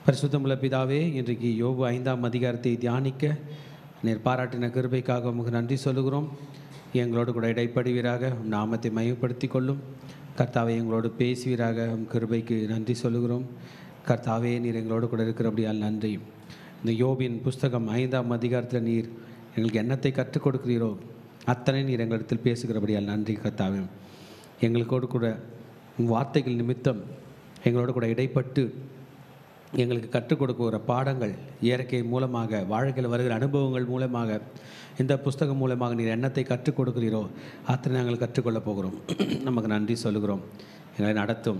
பரிசுத்தமுள்ள பிதாவே, இன்றைக்கு யோபு 5ஆம் அதிகாரத்தை தியானிக்க நீர் பாராட்டின கிருபைக்காக உமக்கு நன்றி சொல்லுகிறோம். எங்களோடு கூட இடைப்படுவீராக, நாமத்தை மையப்படுத்தி கொள்ளும் கர்த்தாவே. எங்களோடு பேசுவீராக, கிருபைக்கு நன்றி சொல்லுகிறோம் கர்த்தாவே. நீர் எங்களோடு கூட இருக்கிறபடியால் நன்றி. இந்த யோபின் புஸ்தகம் 5ஆம் அதிகாரத்தில் நீர் எங்களுக்கு என்னத்தை கற்றுக் கொடுக்கிறீரோ அத்தனை நீர் எங்களிடத்தில் பேசுகிறபடியால் நன்றி கர்த்தாவே. எங்களுக்கோடு கூட வார்த்தைகள் நிமித்தம் எங்களோடு கூட இடைப்பட்டு எங்களுக்கு கற்றுக் கொடுக்கிற பாடங்கள், இயற்கை மூலமாக, வாழ்க்கையில் வருகிற அனுபவங்கள் மூலமாக, இந்த புஸ்தகம் மூலமாக நீர் எண்ணத்தை கற்றுக் கொடுக்கிறீரோ அத்தனை நாங்கள் கற்றுக்கொள்ளப் போகிறோம். நமக்கு நன்றி சொல்லுகிறோம். எங்களை நடத்தும்.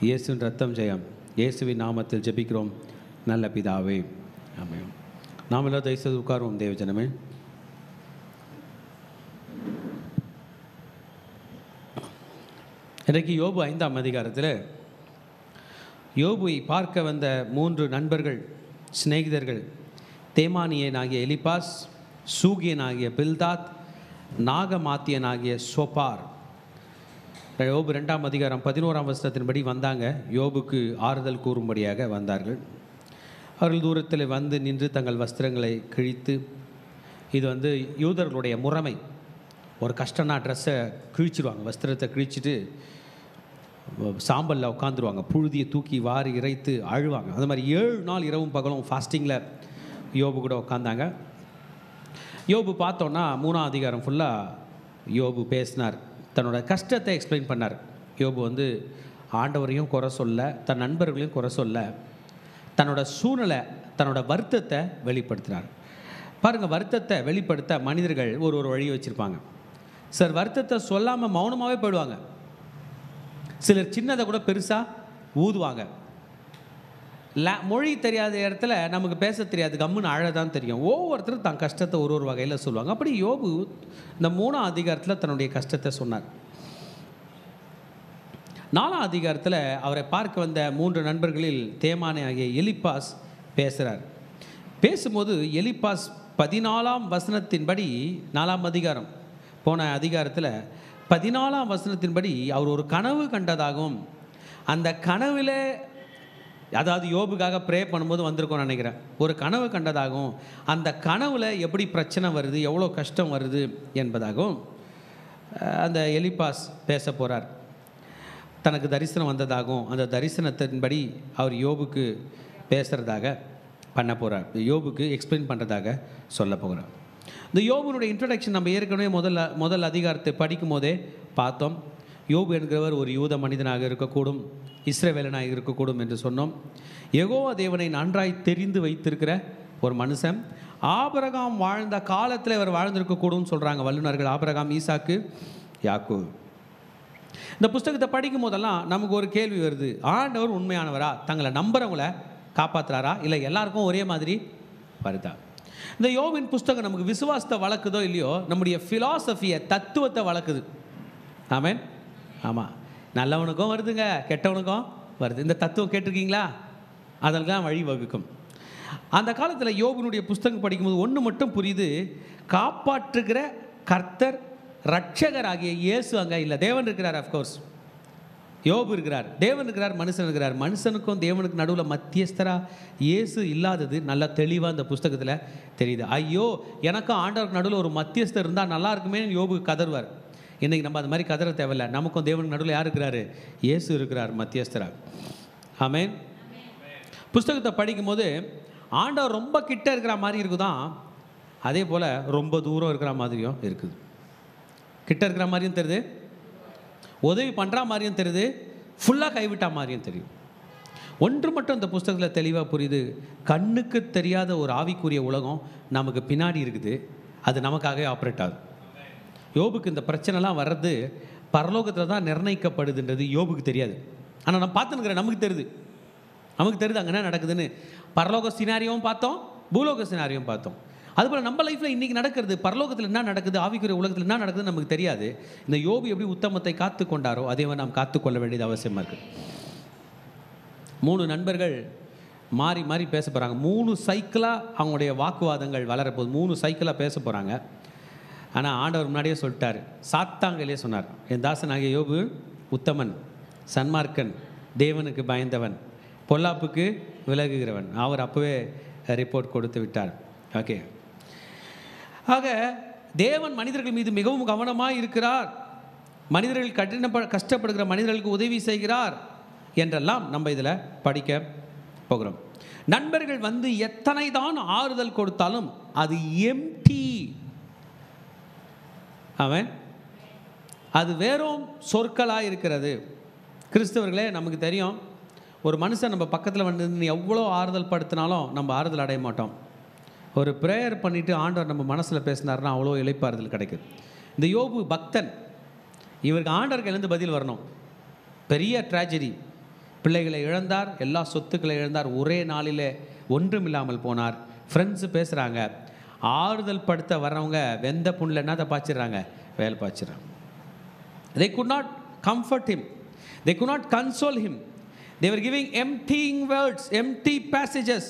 இயேசுவின் ரத்தம் ஜெயம். இயேசுவின் நாமத்தில் ஜெபிக்கிறோம் நல்ல பிதாவே, ஆமென். நாம் எல்லாம் தயவுசெய்து உட்காருவோம் தேவஜனமே. இன்றைக்கு யோபு 5ஆம் அதிகாரத்தில் யோபுவை பார்க்க வந்த 3 நண்பர்கள், சிநேகிதர்கள், தேமானியனாகிய எலிபாஸ், சூகியனாகிய பில்தாத், நாகமாத்தியனாகிய சோப்பார். யோபு 2ஆம் அதிகாரம் 11ஆம் வசனத்தின்படி வந்தாங்க. யோபுக்கு ஆறுதல் கூறும்படியாக வந்தார்கள். அவர்கள் தூரத்தில் வந்து நின்று தங்கள் வஸ்திரங்களை கிழித்து, இது யூதர்களுடைய முறைமை. ஒரு கஷ்டம்னா ட்ரெஸ்ஸை கிழிச்சிடுவாங்க, வஸ்திரத்தை கிழிச்சிட்டு சாம்பலில் உட்காந்துருவாங்க, புழுதியை தூக்கி வாரி இறைத்து அழுவாங்க. அது மாதிரி 7 நாள் இரவும் பகலும் ஃபாஸ்டிங்கில் யோபு கூட உட்காந்தாங்க. யோபு பார்த்தோன்னா 3ஆம் அதிகாரம் ஃபுல்லாக யோபு பேசினார், தன்னோட கஷ்டத்தை எக்ஸ்பிளைன் பண்ணார். யோபு ஆண்டவரையும் குறை சொல்ல, தன் நண்பர்களையும் குறை சொல்ல, தன்னோட சூழ்நிலை, தன்னோட வருத்தத்தை வெளிப்படுத்தினார். பாருங்கள், வருத்தத்தை வெளிப்படுத்த மனிதர்கள் ஒரு வழி வச்சுருப்பாங்க. சார், வருத்தத்தை சொல்லாமல் மௌனமாகவே போயிடுவாங்க. சிலர் சின்னதை கூட பெருசாக ஊதுவாங்க. மொழி தெரியாத இடத்துல நமக்கு பேச தெரியாது, கம்முன்னு அழதான் தெரியும். ஒவ்வொருத்தரும் தன் கஷ்டத்தை ஒரு வகையில் சொல்லுவாங்க. அப்படி யோபு இந்த 3ஆம் அதிகாரத்தில் தன்னுடைய கஷ்டத்தை சொன்னார். 4ஆம் அதிகாரத்தில் அவரை பார்க்க வந்த 3 நண்பர்களில் தேமானே ஆகிய எலிப்பாஸ் பேசுகிறார். பேசும்போது எலிப்பாஸ் 14ஆம் வசனத்தின்படி, 4ஆம் அதிகாரம் போன அதிகாரத்தில் 14ஆம் வசனத்தின்படி அவர் ஒரு கனவு கண்டதாகவும், அந்த கனவில், அதாவது யோபுக்காக ப்ரே பண்ணும்போது வந்திருக்கோன்னு நினைக்கிறேன், ஒரு கனவு கண்டதாகவும், அந்த கனவில் எப்படி பிரச்சனை வருது, எவ்வளோ கஷ்டம் வருது என்பதாகவும் அந்த எலிப்பாஸ் பேச போகிறார். தனக்கு தரிசனம் வந்ததாகவும், அந்த தரிசனத்தின்படி அவர் யோபுக்கு பேசுகிறதாக பண்ண போகிறார், யோபுக்கு எக்ஸ்பிளைன் பண்ணுறதாக சொல்ல போகிறார். இந்த யோபுனுடைய இன்ட்ரடக்ஷன் நம்ம ஏற்கனவே முதல் அதிகாரத்தை படிக்கும் போதே பார்த்தோம். யோபு என்கிறவர் ஒரு யூத மனிதனாக இருக்கக்கூடும், இஸ்ரவேலனாக இருக்கக்கூடும் என்று சொன்னோம். யெகோவா தேவனை நன்றாய் தெரிந்து வைத்திருக்கிற ஒரு மனுஷன். ஆபிரகாம் வாழ்ந்த காலத்தில் இவர் வாழ்ந்திருக்கக்கூடும் சொல்கிறாங்க வல்லுநர்கள். ஆபிரகாம், ஈசாக்கு, யாக்கோபு. இந்த புஸ்தகத்தை படிக்கும் போதெல்லாம் நமக்கு ஒரு கேள்வி வருது, ஆண்டவர் உண்மையானவரா? தங்களை நம்புறவங்களை காப்பாற்றுறாரா, இல்லை எல்லாருக்கும் ஒரே மாதிரி வருதா? இந்த யோபின் புஸ்தகம் நமக்கு விசுவாசத்தை வளர்க்குதோ இல்லையோ, நம்முடைய ஃபிலாசபியை, தத்துவத்தை வளர்க்குது. ஆமென். ஆமாம், நல்லவனுக்கும் வருதுங்க, கெட்டவனுக்கும் வருது. இந்த தத்துவம் கேட்டிருக்கீங்களா? அதெல்லாம் வழி வகுக்கும். அந்த காலத்தில் யோபினுடைய புஸ்தகம் படிக்கும்போது ஒன்று மட்டும் புரியுது, காப்பாற்றுகிற கர்த்தர், ரட்சகர் ஆகிய இயேசு அங்கே இல்லை. தேவன் இருக்கிறார், அஃப்கோர்ஸ். யோபு இருக்கிறார், தேவன் இருக்கிறார், மனுஷன் இருக்கிறார். மனுஷனுக்கும் தேவனுக்கு நடுவில் மத்தியஸ்தரா இயேசு இல்லாதது நல்லா தெளிவாக இந்த புஸ்தகத்தில் தெரியுது. ஐயோ, எனக்கும் ஆண்டவருக்கு நடுவில் ஒரு மத்தியஸ்தர் இருந்தால் நல்லா இருக்குமே யோபு கதறுவார். இன்றைக்கி நம்ம அது மாதிரி கதற தேவையில்லை. நமக்கும் தேவனுக்கு நடுவில் யார் இருக்கிறாரு? இயேசு இருக்கிறார், மத்தியஸ்தரா. ஆமென். புஸ்தகத்தை படிக்கும்போது ஆண்டவர் ரொம்ப கிட்ட இருக்கிற மாதிரி இருக்குதான், அதே போல் ரொம்ப தூரம் இருக்கிற மாதிரியும் இருக்குது. கிட்ட இருக்கிற மாதிரியும் தெரியுது, உதவி பண்ணுற மாதிரியும் தெரியுது, ஃபுல்லாக கைவிட்டா மாதிரியும் தெரியும். ஒன்று மட்டும் இந்த புஸ்தகத்தில் தெளிவாக புரியுது, கண்ணுக்கு தெரியாத ஒரு ஆவிக்குரிய உலகம் நமக்கு பின்னாடி இருக்குது, அது நமக்காகவே ஆப்ரேட் ஆகுது. யோபுக்கு இந்த பிரச்சனைலாம் வர்றது பரலோகத்தில் தான் நிர்ணயிக்கப்படுதுன்றது யோபுக்கு தெரியாது. ஆனால் நம்ம பார்த்துனுக்கிற நமக்கு தெரியுது அங்கே என்ன நடக்குதுன்னு. பரலோக சினாரியும் பார்த்தோம், பூலோக சினாரியும் பார்த்தோம். அதுபோல் நம்ம லைஃப்பில் இன்றைக்கி நடக்கிறது, பரலோகத்தில் என்ன நடக்குது, ஆவிக்குரிய உலகத்தில் என்ன நடக்குதுன்னு நமக்கு தெரியாது. இந்த யோபு எப்படி உத்தமத்தை காத்து கொண்டாரோ அதே மாதிரி நாம் காத்துக்கொள்ள வேண்டியது அவசியமாக இருக்குது. 3 நண்பர்கள் மாறி மாறி பேச போகிறாங்க. 3 சைக்கிளாக அவங்களுடைய வாக்குவாதங்கள் வளரப்போகுது. 3 சைக்கிளாக பேச போகிறாங்க. ஆனால் ஆண்டவர் முன்னாடியே சொல்லிட்டார், சாத்தாங்கலே சொன்னார், என் தாசனாகிய யோபு உத்தமன், சன்மார்க்கன், தேவனுக்கு பயந்தவன், பொல்லாப்புக்கு விலகுகிறவன். அவர் அப்போவே ரிப்போர்ட் கொடுத்து விட்டார். ஓகே, ஆக தேவன் மனிதர்கள் மீது மிகவும் கவனமாக இருக்கிறார், மனிதர்கள் கஷ்டப்படுகிற மனிதர்களுக்கு உதவி செய்கிறார் என்றெல்லாம் நம்ம இதில் படிக்க போகிறோம். நண்பர்கள் வந்து எத்தனை தான் ஆறுதல் கொடுத்தாலும் அது எம்டி. அவன் அது வெறும் சொற்களாக இருக்கிறது. கிறிஸ்தவர்களே, நமக்கு தெரியும், ஒரு மனுஷன் நம்ம பக்கத்தில் வந்து எவ்வளோ ஆறுதல் படுத்தினாலும் நம்ம ஆறுதல் அடைய மாட்டோம். ஒரு ப்ரேயர் பண்ணிவிட்டு ஆண்டவர் நம்ம மனசில் பேசினார்னா அவ்வளோ இளைப்பாறுதல் கிடைக்குது. இந்த யோபு பக்தன், இவருக்கு ஆண்டவருக்கு எழுந்து பதில் வரணும். பெரிய ட்ராஜடி, பிள்ளைகளை இழந்தார், எல்லா சொத்துக்களை இழந்தார், ஒரே நாளில் ஒன்றும் இல்லாமல் போனார். ஃப்ரெண்ட்ஸு பேசுகிறாங்க, ஆறுதல் படுத்த வர்றவங்க வெந்த புண்ணில் என்னத்தை பாய்ச்சிடுறாங்க, வேலை பாய்ச்சிடுறாங்க. They could not comfort him, they could not console him, they were giving emptying words, empty passages.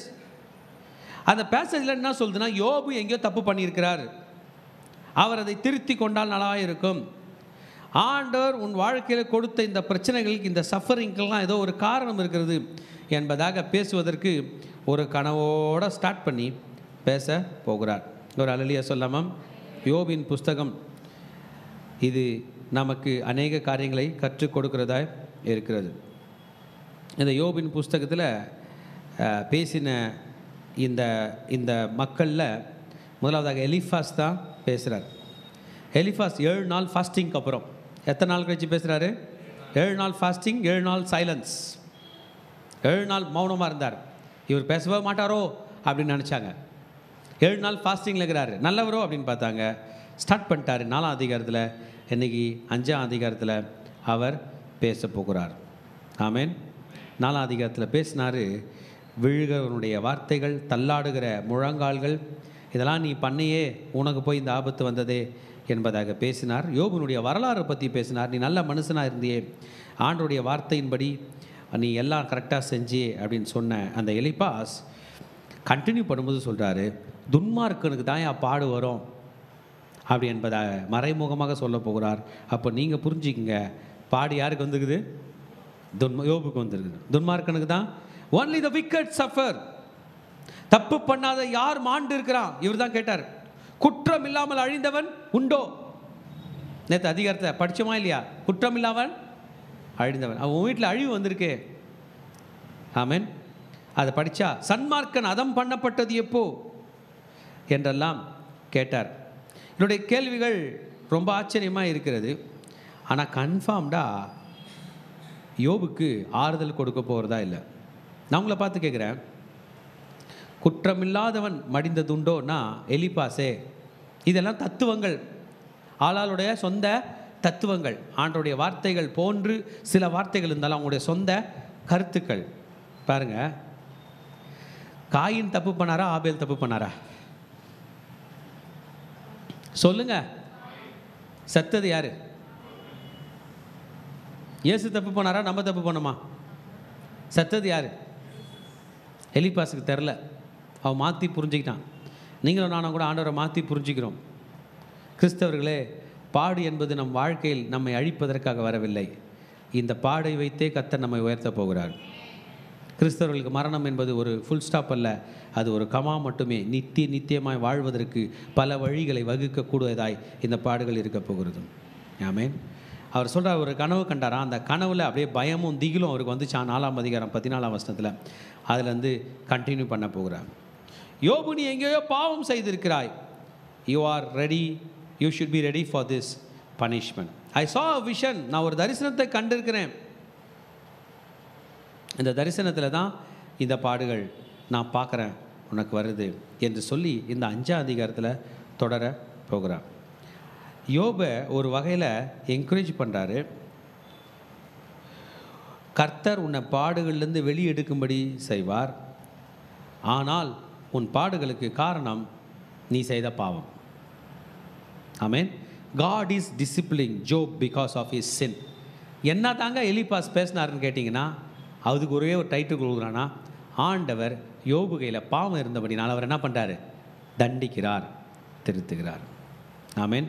அந்த பேசேஜில் என்ன சொல்லுதுன்னா, யோபு எங்கேயோ தப்பு பண்ணியிருக்கிறார், அவர் அதை திருத்தி கொண்டால் நல்லா இருக்கும், ஆண்டவர் உன் வாழ்க்கையில் கொடுத்த இந்த பிரச்சனைகளுக்கு, இந்த சஃபரிங்கெல்லாம் ஏதோ ஒரு காரணம் இருக்கிறது என்பதாக பேசுவதற்கு ஒரு கனவோடு ஸ்டார்ட் பண்ணி பேச போகிறார். ஒரு அல்லேலூயா சொல்லாமல். யோபின் புஸ்தகம் இது நமக்கு அநேக காரியங்களை கற்றுக் கொடுக்கிறதா இருக்கிறது. இந்த யோபின் புஸ்தகத்தில் பேசின இந்த இந்த மக்களில் முதலாவதாக எலிஃபாஸ் தான் பேசுகிறார். எலிஃபாஸ் 7 நாள் ஃபாஸ்டிங்க்கு அப்புறம், எத்தனை நாள் கழிச்சு பேசுகிறாரு? 7 நாள் ஃபாஸ்டிங், 7 நாள் சைலன்ஸ், 7 நாள் மௌனமாக இருந்தார். இவர் பேசவே மாட்டாரோ அப்படின்னு நினச்சாங்க. 7 நாள் ஃபாஸ்டிங்கில் இருக்கிறாரு, நல்லவரோ அப்படின்னு பார்த்தாங்க. ஸ்டார்ட் பண்ணிட்டார் 4ஆம் அதிகாரத்தில். இன்றைக்கி 5ஆம் அதிகாரத்தில் அவர் பேச போகிறார். ஆமேன். 4ஆம் அதிகாரத்தில் பேசினார். விழுகிறவனுடைய வார்த்தைகள், தள்ளாடுகிற முழங்கால்கள், இதெல்லாம் நீ பண்ணியே உனக்கு போய் இந்த ஆபத்து வந்ததே என்பதாக பேசினார். யோபுனுடைய வரலாறு பற்றி பேசினார். நீ நல்ல மனுஷனாக இருந்தியே, ஆண்டவருடைய வார்த்தையின்படி நீ எல்லாம் கரெக்டாக செஞ்சியே அப்படின்னு சொன்ன அந்த எலிப்பாஸ் கண்டினியூ பண்ணும்போது சொல்கிறாரு, துன்மார்க்கனுக்கு தான் பாடு வரும் அப்படி என்பதாக மறைமுகமாக சொல்ல போகிறார். அப்போ நீங்கள் புரிஞ்சுக்குங்க, பாடு யாருக்கு வந்துருக்குது? யோபுக்கு வந்துருக்குது. துன்மார்க்கனுக்கு தான். only the wicked suffer. தப்பு பண்ணாத யார் மாண்டு இருக்கிறான்? இவர் தான் கேட்டார். குற்றம் இல்லாமல் அழிந்தவன் உண்டோ? நேற்று அதிகாரத்தை படித்தோமா இல்லையா? குற்றம் இல்லாமல் அழிந்தவன். அவன் வீட்டில் அழிவு வந்திருக்கே. ஆமென். அதை படித்தா சன்மார்க்கன் அதம் பண்ணப்பட்டது எப்போ என்றெல்லாம் கேட்டார். என்னுடைய கேள்விகள் ரொம்ப ஆச்சரியமாக இருக்கிறது. ஆனால் கன்ஃபார்ம்டாக யோபுக்கு ஆறுதல் கொடுக்க போகிறதா இல்லை. நான் உங்களை பார்த்து கேட்குறேன், குற்றமில்லாதவன் மடிந்ததுண்டோன்னா எலிப்பாசே, இதெல்லாம் தத்துவங்கள், ஆளாளுடைய சொந்த தத்துவங்கள், ஆண்டவருடைய வார்த்தைகள் போன்று சில வார்த்தைகள் இருந்தாலும் அவங்களுடைய சொந்த கருத்துக்கள். பாருங்க, காயின் தப்பு பண்ணாரா, ஆபேல் தப்பு பண்ணாரா? சொல்லுங்க. செத்தது யாரு? இயேசு தப்பு பண்ணாரா, நம்ம தப்பு பண்ணோமா? செத்தது யாரு? எலிப்பாஸுக்கு தெரில, அவன் மாற்றி புரிஞ்சுக்கிட்டான். நீங்களும் நானும் கூட ஆண்டவரை மாற்றி புரிஞ்சுக்கிறோம். கிறிஸ்தவர்களே, பாடு என்பது நம் வாழ்க்கையில் நம்மை அழிப்பதற்காக வரவில்லை. இந்த பாடை வைத்தே கர்த்தர் நம்மை உயர்த்த போகிறார். கிறிஸ்தவர்களுக்கு மரணம் என்பது ஒரு ஃபுல் ஸ்டாப் அல்ல, அது ஒரு கமா மட்டுமே. நித்தியமாய் வாழ்வதற்கு பல வழிகளை வகுக்கக்கூடியதாய் இந்த பாடுகள் இருக்க போகிறது. ஆமென். அவர் சொல்கிறார், ஒரு கனவு கண்டாராம். அந்த கனவில் அப்படியே பயமும் திகிலும் அவருக்கு வந்துச்சா. 4ஆம் அதிகாரம் 14ஆம் வசனத்தில் அதில் கண்டினியூ பண்ண போகிறார். யோபு, நீ எங்கேயோ பாவம் செய்திருக்கிறாய். You are ready, you should be ready for this punishment. I saw a vision. நான் ஒரு தரிசனத்தை கண்டிருக்கிறேன். இந்த தரிசனத்தில் தான் இந்த பாடுகள் நான் பார்க்குறேன் உனக்கு வருது என்று சொல்லி இந்த 5ஆம் அதிகாரத்தில் தொடர போகிறார். யோபை ஒரு வகையில் என்கரேஜ் பண்ணுறாரு. கர்த்தர் உன்னை பாடுகள்லேருந்து வெளியெடுக்கும்படி செய்வார். ஆனால் உன் பாடுகளுக்கு காரணம் நீ செய்த பாவம். ஆமென். God is disciplining Job because of his sin. என்ன தாங்க எலிப்பாஸ் பேசினாருன்னு கேட்டிங்கன்னா, அதுக்கு ஒரே ஒரு டைட்டில் கொடுக்குறான்னா, ஆண்டவர் யோபு கையில் பாவம் இருந்தபடினால் அவர் என்ன பண்ணுறாரு? தண்டிக்கிறார், திருத்துகிறார். ஆமென்.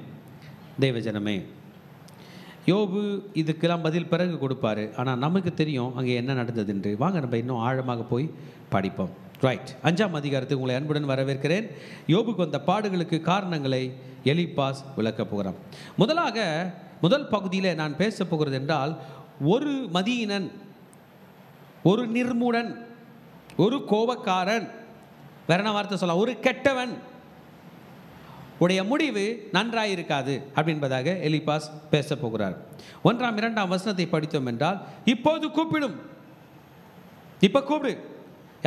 தேவஜனமே, யோபு இதுக்கெல்லாம் பதில் பிறகு கொடுப்பாரு. ஆனால் நமக்கு தெரியும் அங்கே என்ன நடந்தது என்று. வாங்க நம்ம இன்னும் ஆழமாக போய் படிப்போம். ரைட், 5ஆம் அதிகாரத்துக்கு உங்களை அன்புடன் வரவேற்கிறேன். யோபுக்கு வந்த பாடுகளுக்கு காரணங்களை எலிப்பாஸ் விளக்கப் போகிறான். முதல் பகுதியில் நான் பேச போகிறது என்றால், ஒரு மதியினன், ஒரு நிர்மூடன், ஒரு கோபக்காரன், வேற என்ன வார்த்தை சொல்லலாம், ஒரு கெட்டவன் உடைய முடிவு நன்றாயிருக்காது அப்படின்பதாக எலிப்பாஸ் பேச போகிறார். 1ஆம் 2ஆம் வசனத்தை படித்தோம் என்றால், இப்போது கூப்பிடும், இப்ப கூப்பிடு,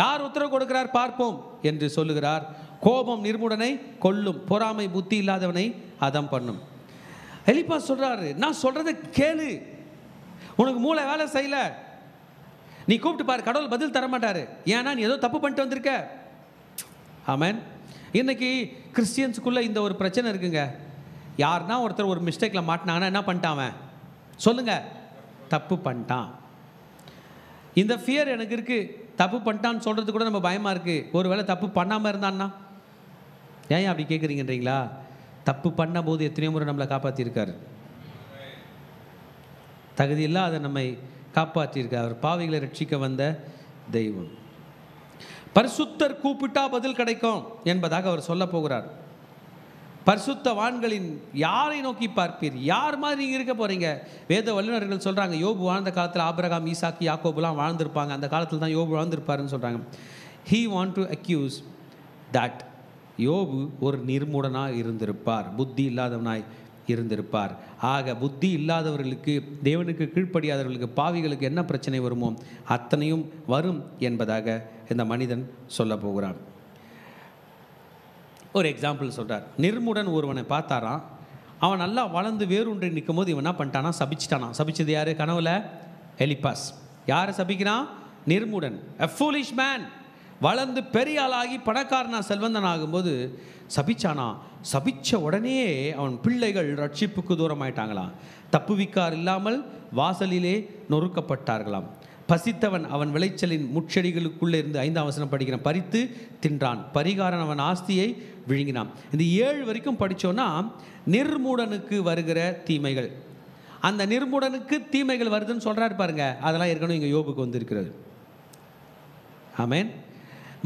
யார் உத்தரவு கொடுக்கிறார் பார்ப்போம் என்று சொல்லுகிறார். கோபம் நிர்முடனை கொல்லும், பொறாமை புத்தி இல்லாதவனை அதம் பண்ணும். எலிப்பாஸ் சொல்றாரு, நான் சொல்றதை கேளு, உனக்கு மூளை வேலை செய்யல, நீ கூப்பிட்டு பாரு, கடவுள் பதில் தர மாட்டாரு. ஏன்னா நீ ஏதோ தப்பு பண்ணிட்டு வந்திருக்க. ஆமென். இன்னைக்கு கிறிஸ்டியன்ஸுக்குள்ள இந்த ஒரு பிரச்சனை இருக்குங்க. யாருன்னா ஒருத்தர் ஒரு மிஸ்டேக்ல மாட்டினாங்கன்னா என்ன பண்ணிட்டான் சொல்லுங்க, தப்பு பண்ணிட்டான். இந்த ஃபியர் எனக்கு இருக்கு. தப்பு பண்ணிட்டான்னு சொல்றது கூட நம்ம பயமா இருக்கு. ஒருவேளை தப்பு பண்ணாம இருந்தான்னா, ஏன் அப்படி கேட்குறீங்கன்றீங்களா? தப்பு பண்ண போது எத்தனையோ முறை நம்மளை காப்பாற்றிருக்காரு. தகுதி இல்லாத நம்மை காப்பாற்றியிருக்கார். அவர் பாவிகளை ரட்சிக்க வந்த தெய்வம். பரிசுத்தர் கூப்பிட்டா பதில் கிடைக்கும் என்பதாக அவர் சொல்ல போகிறார். பரிசுத்தவான்களின் யாரை நோக்கி பார்ப்பீர்? யார் மாதிரி நீங்கள் இருக்க போறீங்க? வேத வல்லுநர்கள் சொல்றாங்க, யோபு வாழ்ந்த காலத்தில் ஆபிரகாம், ஈசாக்கு, யாக்கோபுலாம் வாழ்ந்திருப்பாங்க. அந்த காலத்தில் தான் யோபு வாழ்ந்திருப்பாருன்னு சொல்றாங்க. He want to accuse that யோபு ஒரு நிர்மூடனாக இருந்திருப்பார், புத்தி இல்லாதவனாய் இருந்திருப்பார். ஆக புத்தி இல்லாதவர்களுக்கு, தேவனுக்கு கீழ்ப்படியாதவர்களுக்கு, பாவிகளுக்கு என்ன பிரச்சனை வருமோ அத்தனையும் வரும் என்பதாக இந்த மனிதன் சொல்ல போகிறான். ஒரு எக்ஸாம்பிள் சொல்கிறார். நிர்முடன் ஒருவனை பார்த்தாராம். அவன் நல்லா வளர்ந்து வேரூன்றி நிற்கும் போது இவன் என்ன பண்ணிட்டானா, சபிச்சிட்டானா. சபிச்சது யாரு? கனவுல எலிப்பாஸ். யாரை சபிக்கிறான்? நிர்முடன், a foolish man. வளர்ந்து பெரிய ஆளாகி பணக்காரனா செல்வந்தன் ஆகும்போது சபிச்சானா. சபிச்ச உடனே அவன் பிள்ளைகள் ரட்சிப்புக்கு தூரமாயிட்டாங்களாம். தப்புவிக்கார் இல்லாமல் வாசலிலே நொறுக்கப்பட்டார்களாம். பசித்தவன் அவன் விளைச்சலின் முட்செடிகளுக்குள்ளே இருந்து, 5ஆம் வசனம் படிக்கிறான், பறித்து தின்றான். பரிகாரன் அவன் ஆஸ்தியை விழுங்கினான். இந்த 7 வரைக்கும் படித்தோன்னா நிர்மூடனுக்கு வருகிற தீமைகள், அந்த நிர்மூடனுக்கு தீமைகள் வருதுன்னு சொல்கிறாரு பாருங்க. அதெல்லாம் ஏற்கனவே இங்கே யோபுக்கு வந்திருக்கிறது. ஆமென்.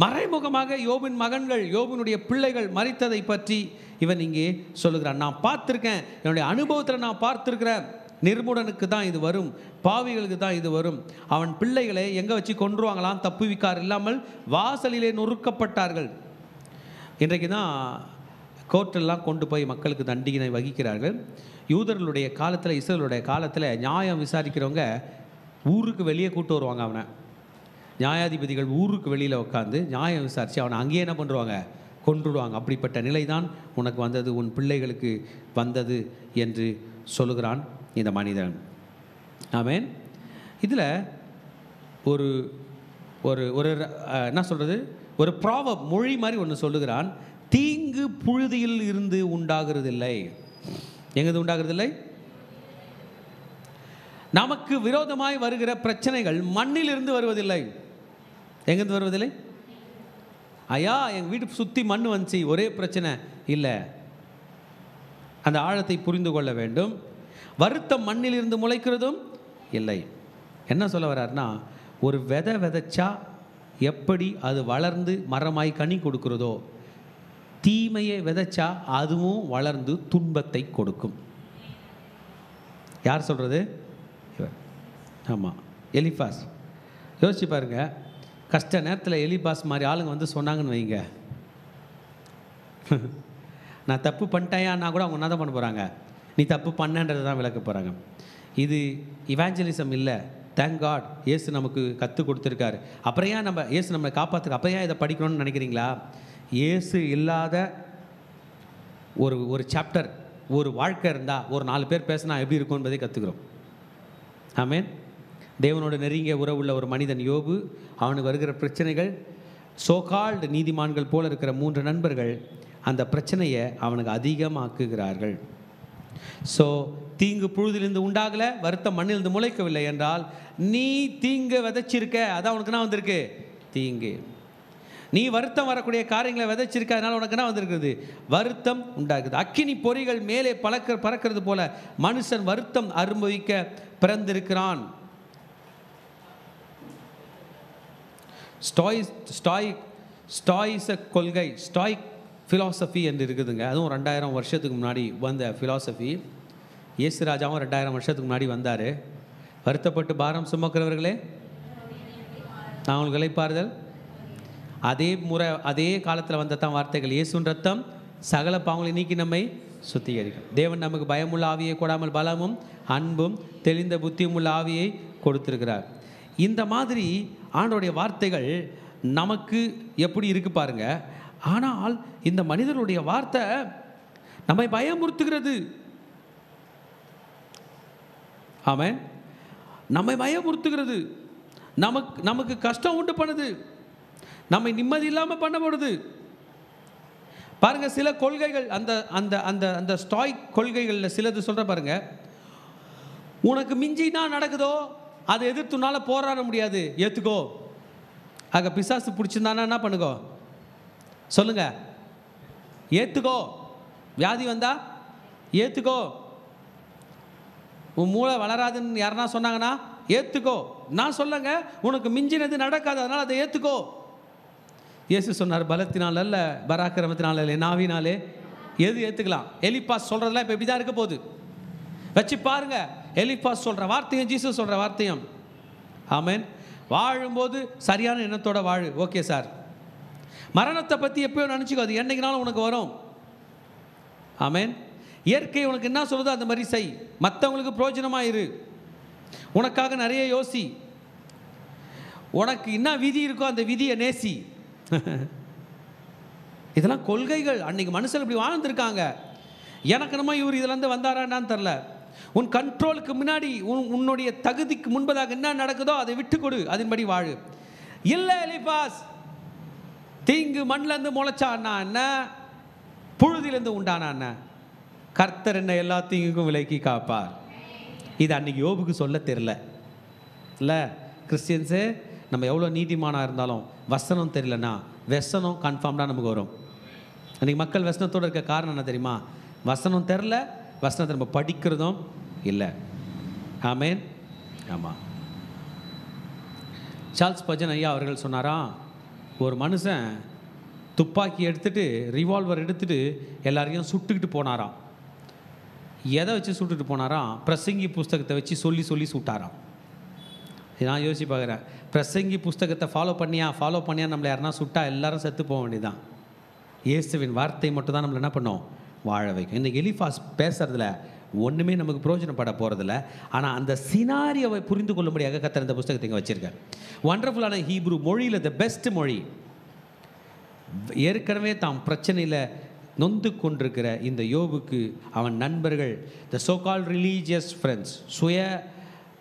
மறைமுகமாக யோபின் மகன்கள், யோபினுடைய பிள்ளைகள் மரித்ததை பற்றி இவன் இங்கே சொல்லுகிறான். நான் பார்த்துருக்கேன், என்னுடைய அனுபவத்தில் நான் பார்த்துருக்கிறேன். நிர்முடனுக்கு தான் இது வரும், பாவிகளுக்கு தான் இது வரும். அவன் பிள்ளைகளை எங்கே வச்சு கொன்றுவாங்களாம்? தப்புவிக்கார் இல்லாமல் வாசலிலே நொறுக்கப்பட்டார்கள். இன்றைக்கு தான் கோர்ட்டெல்லாம் கொண்டு போய் மக்களுக்கு தண்டினை வகிக்கிறார்கள். யூதர்களுடைய காலத்தில், இஸ்ரேலுடைய காலத்தில் நியாயம் விசாரிக்கிறவங்க ஊருக்கு வெளியே கூட்டு வருவாங்க. அவனை நியாயாதிபதிகள் ஊருக்கு வெளியில் உட்காந்து நியாயம் விசாரித்து அவனை அங்கேயே என்ன பண்ணுவாங்க? கொன்றுடுவாங்க. அப்படிப்பட்ட நிலை தான் உனக்கு வந்தது, உன் பிள்ளைகளுக்கு வந்தது என்று சொல்லுகிறான் இந்த மனிதன். ஆமென். இதில் ஒரு ஒரு ஒரு என்ன சொல்கிறது, ஒரு ப்ராவர்ப், மொழி மாதிரி ஒன்று சொல்லுகிறான். தீங்கு புழுதியில் இருந்து உண்டாகிறதில்லை. எங்கேருந்து உண்டாகிறதில்லை? நமக்கு விரோதமாய் வருகிற பிரச்சனைகள் மண்ணில் இருந்து வருவதில்லை. எங்கேருந்து வருவதில்லை? ஐயா எங்கள் வீட்டு சுற்றி மண் வந்துச்சு, ஒரே பிரச்சனை இல்லை. அந்த ஆழத்தை புரிந்து கொள்ள வேண்டும். வருத்தம் மண்ணில் இருந்து முளைக்கிறதும் இல்லை. என்ன சொல்ல வர்றாருன்னா, ஒரு விதை விதைச்சா எப்படி அது வளர்ந்து மரமாய் கனி கொடுக்கிறதோ, தீமையை விதைச்சா அதுவும் வளர்ந்து துன்பத்தை கொடுக்கும். யார் சொல்கிறது? ஆமாம், எலிப்பாஸ். யோசிச்சு பாருங்க, கஷ்ட நேரத்தில் எலிப்பாஸ் மாதிரி ஆளுங்க வந்து சொன்னாங்கன்னு வைங்க, நான் தப்பு பண்ணிட்டேன்னா கூட அவங்க என்ன தான் பண்ண போகிறாங்க? நீ தப்பு பண்ணன்றதை தான் விளக்க போகிறாங்க. இது இவாஞ்சலிசம் இல்லை. தேங்க் காட், இயேசு நமக்கு கற்றுக் கொடுத்துருக்காரு. அப்புறம் ஏன் நம்ம இயேசு நம்மளை காப்பாற்றுக்கு அப்புறம் ஏன் இதை படிக்கணும்னு நினைக்கிறீங்களா? இயேசு இல்லாத ஒரு சாப்டர், ஒரு வாழ்க்கை இருந்தால், ஒரு 4 பேர் பேசினா எப்படி இருக்கும் என்பதை கற்றுக்கிறோம். ஆமென். தேவனோட நெருங்கிய உறவுள்ள ஒரு மனிதன் யோபு. அவனுக்கு வருகிற பிரச்சனைகள், சோகால்டு நீதிமான்கள் போல இருக்கிற 3 நண்பர்கள் அந்த பிரச்சனையை அவனுக்கு அதிகமாக்குகிறார்கள். ஸோ தீங்கு புழுதிலிருந்து உண்டாகலை, வருத்தம் மண்ணிலிருந்து முளைக்கவில்லை என்றால் நீ தீங்கு விதைச்சிருக்க, அதான் உனக்கு என்ன வந்திருக்கு? தீங்கு. நீ வருத்தம் வரக்கூடிய காரியங்களை விதைச்சிருக்க, அதனால உனக்கு என்ன வந்திருக்குது? வருத்தம் உண்டாகுது. அக்கினி பொறிகள் மேலே பறக்கிறது போல மனுஷன் வருத்தம் அனுபவிக்க பிறந்திருக்கிறான். ஸ்டாயிச கொள்கை, ஸ்டாயிக் ஃபிலாசபி என்று இருக்குதுங்க. அதுவும் 2000 வருஷத்துக்கு முன்னாடி வந்த ஃபிலாசபி. இயேசு ராஜாவும் 2000 வருஷத்துக்கு முன்னாடி வந்தார். வருத்தப்பட்டு பாரம் சுமக்கிறவர்களே நான் உங்களுக்கு இளைப்பாறுதல். அதே முறை அதே காலத்தில் வந்த தான் வார்த்தைகள். இயேசுவின் ரத்தம் சகல பாவங்களை நீக்கி நம்மை சுத்திகரிக்கும். தேவன் நமக்கு பயமுள்ள ஆவியை கொடாமல் பலமும் அன்பும் தெளிந்த புத்தியும் உள்ள ஆவியை கொடுத்திருக்கிறார். இந்த மாதிரி ஆண்டவருடைய வார்த்தைகள் நமக்கு எப்படி இருக்கு பாருங்க. ஆனால் இந்த மனிதனுடைய வார்த்தை நம்மை பயமுறுத்துகிறது. ஆமென். நம்மை பயமுறுத்துகிறது, நமக்கு கஷ்டம் உண்டு பண்ணுது, நம்மை நிம்மதி இல்லாமல் பண்ணப்படுது. பாருங்க, சில கொள்கைகள் அந்த அந்த அந்த அந்த ஸ்டாய்க் கொள்கைகளில் சிலது சொல்ற பாருங்க. உனக்கு மிஞ்சினா நடக்குதோ அதை எதிர்த்துனால போராட முடியாது, ஏற்றுக்கோ. ஆக பிசாசு பிடிச்சிருந்தானா என்ன பண்ணுங்கோ சொல்லுங்க, ஏற்றுக்கோ. வியாதி வந்தா ஏற்றுக்கோ. உன் மூளை வளராதுன்னு யாருன்னா சொன்னாங்கன்னா ஏற்றுக்கோ. நான் சொல்லுங்க, உனக்கு மிஞ்சினது நடக்காது, அதனால் அதை ஏற்றுக்கோ. இயேசு சொன்னார், பலத்தினால் அல்ல, பராக்கிரமத்தினால் அல்ல, நாவினாலே. எது ஏற்றுக்கலாம்? எலிப்பாஸ் சொல்கிறதெல்லாம் இப்போ இப்படி தான் இருக்க போகுது. வச்சு பாருங்க, எலிப்பாஸ் சொல்கிற வார்த்தையும் ஜீசஸ் சொல்கிற வார்த்தையும். ஆமென். வாழும்போது சரியான எண்ணத்தோட வாழு, ஓகே சார். மரணத்தை பற்றி எப்பயோ நினச்சிக்கோ, அது என்னைக்குனாலும் உனக்கு வரும். ஆமென். இயற்கை உனக்கு என்ன சொல்லுதோ அந்த மாதிரி செய். மற்றவங்களுக்கு பிரயோஜனமாக இரு. உனக்காக நிறைய யோசி. உனக்கு என்ன விதி இருக்கோ அந்த விதியை நேசி. இதெல்லாம் கொள்கைகள். அன்னைக்கு மனுஷன் இப்படி வாழ்ந்துருக்காங்க. எனக்கு நம்ம இவர் இதுலேருந்து வந்தாரான்னு தெரில. உன் கண்ட்ரோலுக்கு முன்னாடி உன்னுடைய தகுதிக்கு முன்பதாக என்ன நடக்குதோ அதை விட்டு கொடு, அதன்படி வாழு. இல்லை எலிபாஸ், தீங்கு மண்ணிலேருந்து முளைச்சான்னா என்ன, புழுதியிலேருந்து உண்டானா என்ன, கர்த்தர் என்ன எல்லா தீங்குக்கும் விலக்கி காப்பார். இது அன்னைக்கு யோபுக்கு சொல்ல தெரியல. இல்லை கிறிஸ்டியன்ஸு, நம்ம எவ்வளோ நீதிமானாக இருந்தாலும் வசனம் தெரியலன்னா வசனம் கன்ஃபார்ம்டாக நமக்கு வரும். அன்றைக்கி மக்கள் வசனத்தோடு இருக்க காரணம் என்ன தெரியுமா? வசனம் தெரில, வசனத்தை நம்ம படிக்கிறதும் இல்லை. ஆமென். ஆமாம். சார்ல்ஸ் பஜன் ஐயா அவர்கள் சொன்னாராம், ஒரு மனுஷன் துப்பாக்கி எடுத்துகிட்டு ரிவால்வர் எடுத்துகிட்டு எல்லாரையும் சுட்டுக்கிட்டு போனாராம். எதை வச்சு சுட்டுட்டு போனாராம்? பிரசங்கி புஸ்தகத்தை வச்சு சொல்லி சொல்லி சுட்டாராம். நான் யோசிச்சு பார்க்குறேன், பிரசங்கி புஸ்தகத்தை ஃபாலோ பண்ணியா நம்மளை யாருன்னா சுட்டா எல்லாரும் செத்து போக வேண்டியதான். இயேசுவின் வார்த்தை மட்டும் தான் நம்மளை என்ன பண்ணோம்? வாழ வைக்கும். இந்த எலிஃபாஸ் பேசுறதுல ஒன்றுமே நமக்கு பிரயோஜனப்பட போகிறதில்ல. ஆனால் அந்த சினாரியோவை புரிந்து கொள்ளும்படியாக கர்த்தர் இந்த புஸ்தகத்தை இங்கே வச்சுருக்கார். வண்டர்ஃபுல்லான ஹீப்ரு மொழியில் த பெஸ்ட் மொழி. ஏற்கனவே தாம் பிரச்சனையில் நொந்து கொண்டிருக்கிற இந்த யோபுக்கு அவன் நண்பர்கள், த சோ கால்ட் ரிலீஜியஸ் ஃப்ரெண்ட்ஸ்,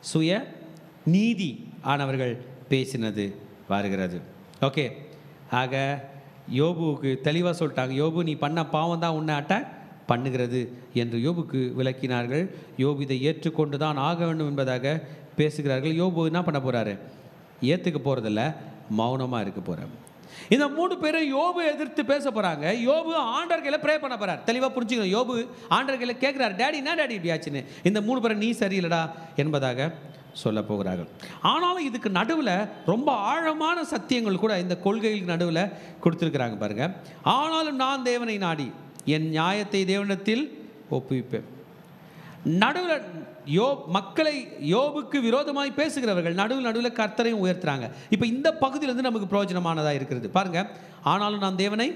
சுய நீதி ஆனவர்கள் பேசினது வருகிறது. ஓகே. ஆக யோபுவுக்கு தெளிவாக சொல்லிட்டாங்க, யோபு நீ பண்ண பாவம் தான் உன்னை அட்டாக் பண்ணுகிறது என்று யோபுக்கு விளக்கினார்கள். யோபு இதை ஏற்றுக்கொண்டு தான் ஆக வேண்டும் என்பதாக பேசுகிறார்கள். யோபு என்ன பண்ண போகிறாரு? ஏற்றுக்க போகிறதில்ல, மௌனமாக இருக்க போகிறார். இந்த 3 பேரும் யோபு எதிர்த்து பேச போகிறாங்க. யோபு ஆண்டவர் கையில் ப்ரே பண்ண போகிறார். தெளிவாக புரிஞ்சுக்கணும். யோபு ஆண்டவர் கையில் கேட்குறாரு, டேடி என்ன டேடி இப்படி ஆச்சுன்னு. இந்த 3 பேரும் நீ சரியில்லடா என்பதாக சொல்ல போகிறார்கள். ஆனாலும் இதுக்கு நடுவில் ரொம்ப ஆழமான சத்தியங்கள் கூட இந்த கொள்கைகளுக்கு நடுவில் கொடுத்துருக்குறாங்க பாருங்க. ஆனாலும் நான் தேவனை நாடி என் நியாயத்தை தேவனிடத்தில் ஒப்புவிப்பேன். நடுவில் மக்களை யோபுக்கு விரோதமாய் பேசுகிறவர்கள் நடுவில் கர்த்தரையும் உயர்த்துறாங்க. இப்போ இந்த பகுதியிலிருந்து நமக்கு பிரயோஜனமானதாக இருக்கிறது பாருங்க. ஆனாலும் நான் தேவனை,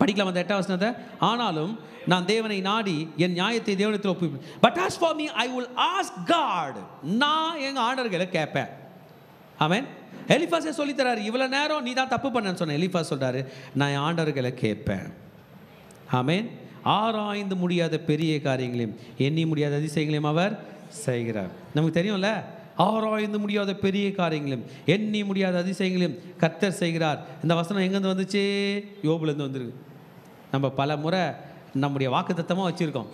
படிக்கலாம் அந்த 8ஆம் வசனத்தை. ஆனாலும் நான் தேவனை நாடி என் நியாயத்தை தேவனிடத்தில் ஒப்புவிப்பேன். But as for me I will ask God. நான் எங்கள் ஆண்டவர்களை கேட்பேன். ஆமென். எலிஃபாஸே சொல்லித்தராரு, இவ்வளோ நேரம் நீ தான் தப்பு பண்ணன்னு சொன்ன. எலிஃபாஸ் சொல்கிறாரு, நான் என் ஆண்டவர்களை கேட்பேன். ஆமென். ஆராய்ந்து முடியாத பெரிய காரியங்களையும் எண்ணி முடியாத அதிசயங்களையும் அவர் செய்கிறார். நமக்கு தெரியும்ல, ஆராய்ந்து முடியாத பெரிய காரியங்களையும் எண்ணி முடியாத அதிசயங்களையும் கர்த்தர் செய்கிறார். இந்த வசனம் எங்கேருந்து வந்துச்சு? யோபுலேருந்து வந்துருக்கு. நம்ம பல முறை நம்முடைய வாக்குத்தத்தமாக வச்சுருக்கோம்.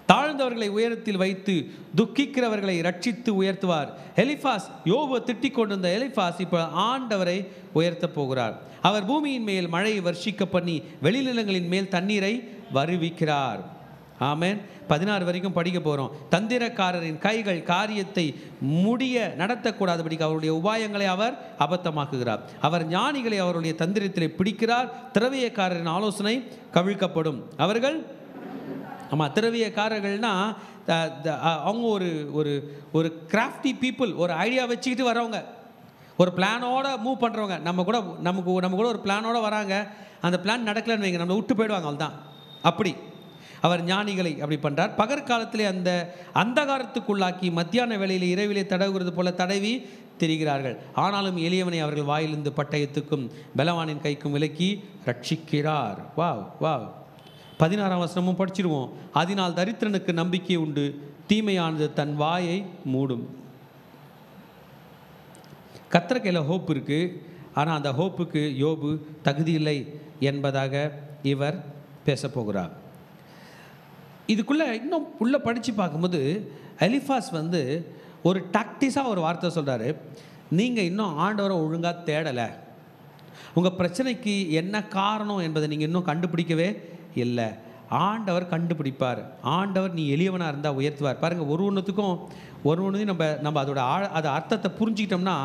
தாழ்ந்து தாழ்ந்தவர்களை உயரத்தில் வைத்து துக்கிக்கிறவர்களை ரட்சித்து உயர்த்துவார். எலிஃபாஸ் யோபு திட்டிக் கொண்டிருந்த எலிஃபாஸ் இப்போ ஆண்டவரை உயர்த்தப் போகிறார். அவர் பூமியின் மேல் மழையை வர்ஷிக்க பண்ணி வெளிநிலங்களின் மேல் தண்ணீரை வருவிக்கிறார். ஆமென். 16 வரைக்கும் படிக்க போகிறோம். தந்திரக்காரரின் கைகள் காரியத்தை முடிய நடத்தக்கூடாதபடிக்கு அவருடைய உபாயங்களை அவர் அபத்தமாக்குகிறார். அவர் ஞானிகளை அவருடைய தந்திரத்திலே பிடிக்கிறார். திரவியக்காரரின் ஆலோசனை கவிழ்க்கப்படும். அவர்கள் திரவியக்காரர்கள்னா அவங்க ஒரு ஒரு ஒரு கிராஃப்டி பீப்புள், ஒரு ஐடியா வச்சுக்கிட்டு வரவங்க, ஒரு பிளானோட மூவ் பண்ணுறவங்க. நம்ம கூட ஒரு பிளானோட வராங்க. அந்த பிளான் நடக்கலன்னு வைங்க, நம்மளை விட்டு போயிடுவாங்க. அவள்தான் அப்படி அவர் ஞானிகளை அப்படி பண்ணுறார். பகற்காலத்திலே அந்த அந்தகாரத்துக்குள்ளாக்கி மத்தியான வேளையில் இரவிலே தடவுகிறது போல தடவி திரிகிறார்கள். ஆனாலும் எளியவனை அவர்கள் வாயிலிருந்து பட்டயத்துக்கும் பலவானின் கைக்கும் விலக்கி ரட்சிக்கிறார். Wow wow. 16ஆம் வசனமும் படிச்சிருவோம். அதனால் தரித்திரனுக்கு நம்பிக்கை உண்டு, தீமையானது தன் வாயை மூடும். கர்த்தர் கையில் ஹோப் இருக்குது. ஆனால் அந்த ஹோப்புக்கு யோபு தகுதி இல்லை என்பதாக இவர் பேச போகிறார். இதுக்குள்ளே இன்னும் உள்ளே படித்து பார்க்கும்போது எலிஃபாஸ் ஒரு டாக்டிஸாக ஒரு வார்த்தை சொல்கிறாரு. நீங்கள் இன்னும் ஆண்டவரை ஒழுங்காக தேடலை, உங்கள் பிரச்சனைக்கு என்ன காரணம் என்பதை நீங்கள் இன்னும் கண்டுபிடிக்கவே இல்லை. ஆண்டவர் கண்டுபிடிப்பார். ஆண்டவர் நீ எளியவனாக இருந்தால் உயர்த்துவார். பாருங்கள், ஒரு ஒன்றுத்தையும் நம்ம அதோட அது அர்த்தத்தை புரிஞ்சுக்கிட்டோம்னா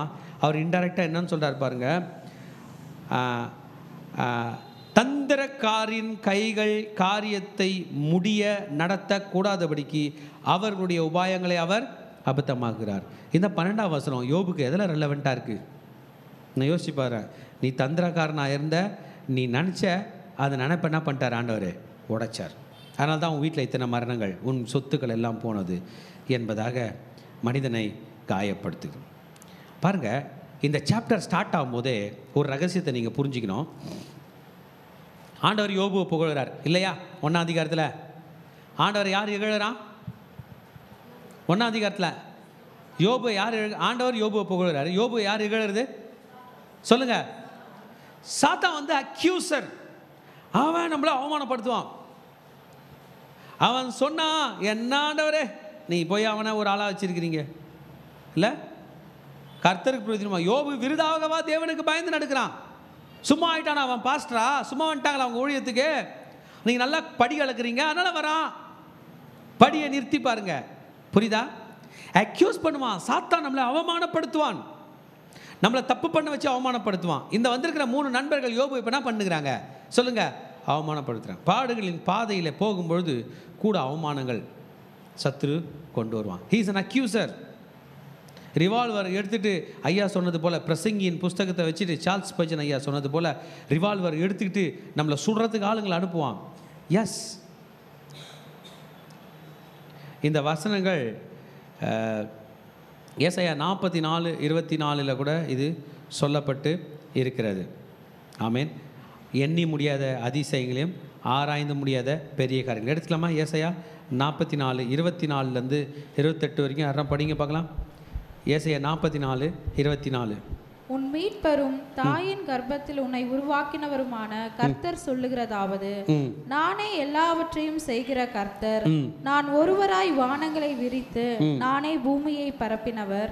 அவர் இன்டெரக்டாக என்னன்னு சொல்கிறார் பாருங்கள். தந்திரக்காரின் கைகள் காரியத்தை முடிய நடத்தக்கூடாதபடிக்கு அவர்களுடைய உபாயங்களை அவர் அபத்தமாக்குறார். இந்த 12ஆம் வசனம் யோபுக்கு எதில் ரெலவெண்ட்டாக இருக்குது? நான் யோசிப்பாரு. நீ தந்திரக்காரனாக இருந்த, நீ நினச்ச அதை நினைப்ப என்ன பண்ணிட்டார் ஆண்டவர்? உடைச்சார். அதனால தான் உன் வீட்டில் இத்தனை மரணங்கள், உன் சொத்துக்கள் எல்லாம் போனது என்பதாக மனிதனை காயப்படுத்துது. பாருங்கள், இந்த சாப்டர் ஸ்டார்ட் ஆகும்போதே ஒரு ரகசியத்தை நீங்கள் புரிஞ்சுக்கணும். ஆண்டவர் யோபுவை புகழ்கிறார் இல்லையா? 1ஆம் அதிகாரத்தில் ஆண்டவர் யார் இகழறான்? 1ஆம் அதிகாரத்தில் ஆண்டவர் யோபுவை புகழ்கிறார். யோபு யார் இகழறது சொல்லுங்க? சாத்தான் அக்யூசர். அவன் நம்மளை அவமானப்படுத்துவான். அவன் சொன்னா, என்ன ஆண்டவரே நீ போய் அவனை ஒரு ஆளாக வச்சிருக்கிறீங்க இல்லை? கர்த்தருக்கு பிரயோஜனமா? யோபு விருதாகவா தேவனுக்கு பயந்து நடக்கிறான். சும்மா ஆயிட்டானா அவன்? பாஸ்டரா சும்மா வந்துட்டாங்களா அவங்க ஊழியத்துக்கு? நீங்கள் நல்லா படி கலக்குறீங்க அதனால வரான். படியை நிறுத்தி பாருங்க. புரியுதா? அக்யூஸ் பண்ணுவான். சாத்தான் நம்மளை அவமானப்படுத்துவான், நம்மளை தப்பு பண்ண வச்சு அவமானப்படுத்துவான். இந்த வந்திருக்கிற 3 நண்பர்கள் யோபு இப்போ என்ன பண்ணுகிறாங்க சொல்லுங்க? அவமானப்படுத்துகிறாங்க. பாடுகளின் பாதையில் போகும்பொழுது கூட அவமானங்கள் சத்துரு கொண்டு வருவான். He is an accuser. Revolver எடுத்துகிட்டு ஐயா சொன்னது போல், பிரசங்கியின் புஸ்தகத்தை வச்சுட்டு சார்ல்ஸ் ஸ்பர்ஜன் ஐயா சொன்னது போல் ரிவால்வர் எடுத்துக்கிட்டு நம்மளை சுடுறதுக்கு ஆளுங்களை அனுப்புவான். எஸ், இந்த வசனங்கள் ஏசாயா 44:24 கூட இது சொல்லப்பட்டு இருக்கிறது. ஆமேன். எண்ணி முடியாத அதிசயங்களையும் ஆராய்ந்து முடியாத பெரிய காரியங்கள் எடுத்துக்கலாமா? ஏசாயா 44:24 28 வரைக்கும் யாரும் படிங்க பார்க்கலாம். ஏசாயா 44:24. உன் மீட்பரும் தாயின் கர்ப்பத்தில் உன்னை உருவாக்கினவருமான கர்த்தர் சொல்லுகிறதாவது, நானே எல்லாவற்றையும் செய்கிற கர்த்தர், நான் ஒருவராய் வானங்களை விரித்து நானே பூமியை பரப்பினவர்,